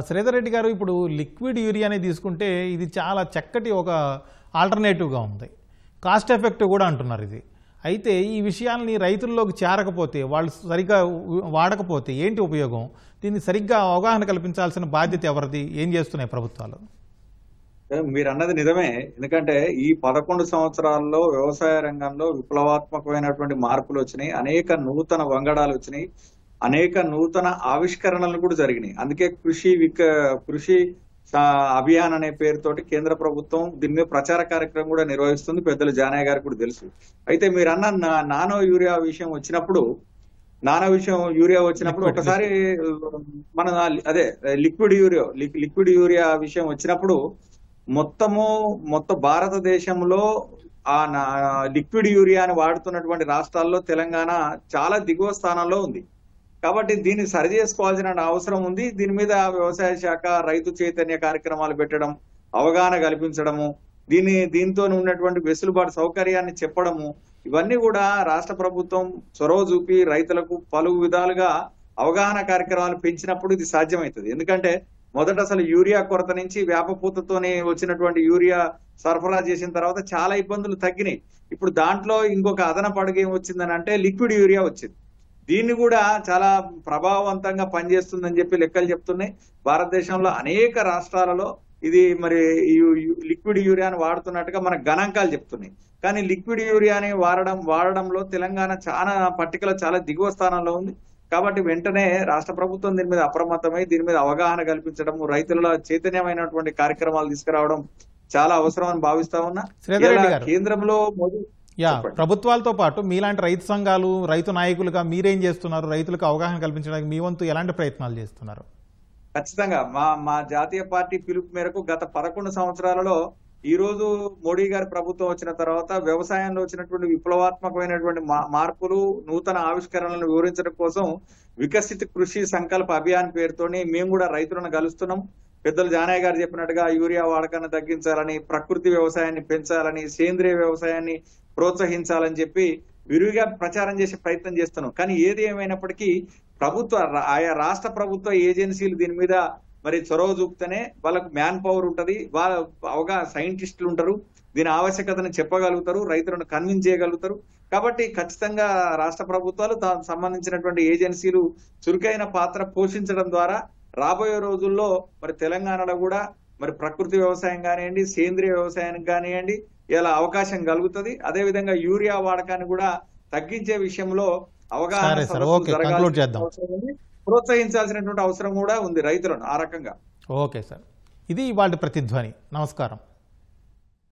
శ్రీధర్ రెడ్డి గారు, ఇప్పుడు లిక్విడ్ యూరియాని తీసుకుంటే ఇది చాలా చక్కటి ఒక ఆల్టర్నేటివ్గా ఉంది, కాస్ట్ ఎఫెక్టివ్ కూడా అంటున్నారు ఇది. అయితే ఈ విషయాల్ని రైతుల్లోకి చేరకపోతే, వాళ్ళు సరిగ్గా వాడకపోతే ఏంటి ఉపయోగం? దీన్ని సరిగ్గా అవగాహన కల్పించాల్సిన బాధ్యత ఎవరిది? ఏం చేస్తున్నాయి ప్రభుత్వాలు? మీరు అన్నది నిజమే. ఎందుకంటే ఈ 11 సంవత్సరాల్లో వ్యవసాయ రంగంలో విప్లవాత్మకమైనటువంటి మార్పులు వచ్చినాయి, అనేక నూతన వంగడాలు వచ్చినాయి, అనేక నూతన ఆవిష్కరణలు కూడా జరిగినాయి. అందుకే కృషి అభియాన్ అనే పేరుతోటి కేంద్ర ప్రభుత్వం దీని మీద ప్రచార కార్యక్రమం కూడా నిర్వహిస్తుంది. పెద్దలు జానయ్య గారికి కూడా తెలుసు. అయితే మీరు అన్న నానో యూరియా విషయం వచ్చినప్పుడు ఒకసారి మన అదే లిక్విడ్ యూరియా విషయం వచ్చినప్పుడు మొత్తం భారతదేశంలో ఆ లిక్విడ్ యూరియాని వాడుతున్నటువంటి రాష్ట్రాల్లో తెలంగాణ చాలా దిగువ స్థానంలో ఉంది. కాబట్టి దీన్ని సరి చేసుకోవాల్సిన అవసరం ఉంది. దీని మీద వ్యవసాయ శాఖ రైతు చైతన్య కార్యక్రమాలు పెట్టడం, అవగాహన కల్పించడము, దీంతో ఉన్నటువంటి వెసులుబాటు సౌకర్యాన్ని చెప్పడము, ఇవన్నీ కూడా రాష్ట్ర ప్రభుత్వం చొరవ చూపి రైతులకు పలు విధాలుగా అవగాహన కార్యక్రమాలు పెంచినప్పుడు ఇది సాధ్యమవుతుంది. ఎందుకంటే మొదట అసలు యూరియా కొరత నుంచి వేపపూతతోనే వచ్చినటువంటి యూరియా సరఫరా చేసిన తర్వాత చాలా ఇబ్బందులు తగ్గినాయి. ఇప్పుడు దాంట్లో ఇంకొక అదనపు అడుగు ఏం వచ్చిందని అంటే లిక్విడ్ యూరియా వచ్చింది. దీన్ని కూడా చాలా ప్రభావవంతంగా పనిచేస్తుందని చెప్పి లెక్కలు చెప్తున్నాయి. భారతదేశంలో అనేక రాష్ట్రాలలో ఇది మరి లిక్విడ్ యూరియాని వాడుతున్నట్టుగా మన గణాంకాలు చెప్తున్నాయి. కానీ లిక్విడ్ యూరియాని వాడడంలో తెలంగాణ పట్టికలో చాలా దిగువ స్థానంలో ఉంది. కాబట్టి వెంటనే రాష్ట్ర ప్రభుత్వం దీని మీద అప్రమత్తమై దీని మీద అవగాహన కల్పించడం, రైతుల చైతన్యమైనటువంటి కార్యక్రమాలు తీసుకురావడం చాలా అవసరం అని భావిస్తా ఉన్నా. కేంద్రంలో ప్రభుత్వాలతో పాటు మీలాంటి రైతు సంఘాలు, రైతు నాయకులుగా మీరేం చేస్తున్నారు? రైతులకు అవగాహన కల్పించడానికి మీ వంతు ఎలాంటి ప్రయత్నాలు చేస్తున్నారు? ఖచ్చితంగా మా జాతీయ పార్టీ పిలుపు మేరకు గత 11 సంవత్సరాలలో ఈ రోజు మోడీ గారి ప్రభుత్వం వచ్చిన తర్వాత వ్యవసాయంలో వచ్చినటువంటి విప్లవాత్మకమైనటువంటి మార్పులు, నూతన ఆవిష్కరణలను వివరించడం కోసం వికసిత కృషి సంకల్ప అభియాన్ పేరుతోని మేము కూడా రైతులను కలుస్తున్నాం. పెద్దలు జానయ్య గారు చెప్పినట్టుగా యూరియా వాడకాన్ని తగ్గించాలని, ప్రకృతి వ్యవసాయాన్ని పెంచాలని, సేంద్రియ వ్యవసాయాన్ని ప్రోత్సహించాలని చెప్పి విరివిగా ప్రచారం చేసే ప్రయత్నం చేస్తున్నాం. కానీ ఏది ఏమైనప్పటికీ ఆయా రాష్ట్ర ప్రభుత్వ ఏజెన్సీలు దీని మీద మరి చొరవ చూపుతేనే వాళ్ళకు మ్యాన్ పవర్ ఉంటది, వాళ్ళ సైంటిస్టులు ఉంటారు, దీని ఆవశ్యకతను చెప్పగలుగుతారు, రైతులను కన్విన్స్ చేయగలుగుతారు. కాబట్టి ఖచ్చితంగా రాష్ట్ర ప్రభుత్వాలు దానికి సంబంధించినటువంటి ఏజెన్సీలు చురుకైన పాత్ర పోషించడం ద్వారా రాబోయే రోజుల్లో మరి తెలంగాణలో కూడా మరి ప్రకృతి వ్యవసాయం కానివ్వండి, సేంద్రియ వ్యవసాయానికి కానివ్వండి ఇలా అవకాశం కలుగుతుంది. అదేవిధంగా యూరియా వాడకాన్ని కూడా తగ్గించే విషయంలో అవగాహన ప్రోత్సహించాల్సినటువంటి అవసరం కూడా ఉంది రైతులను ఆ రకంగా. ఓకే సార్, ఇది ఇవాళ ప్రతిధ్వని. నమస్కారం.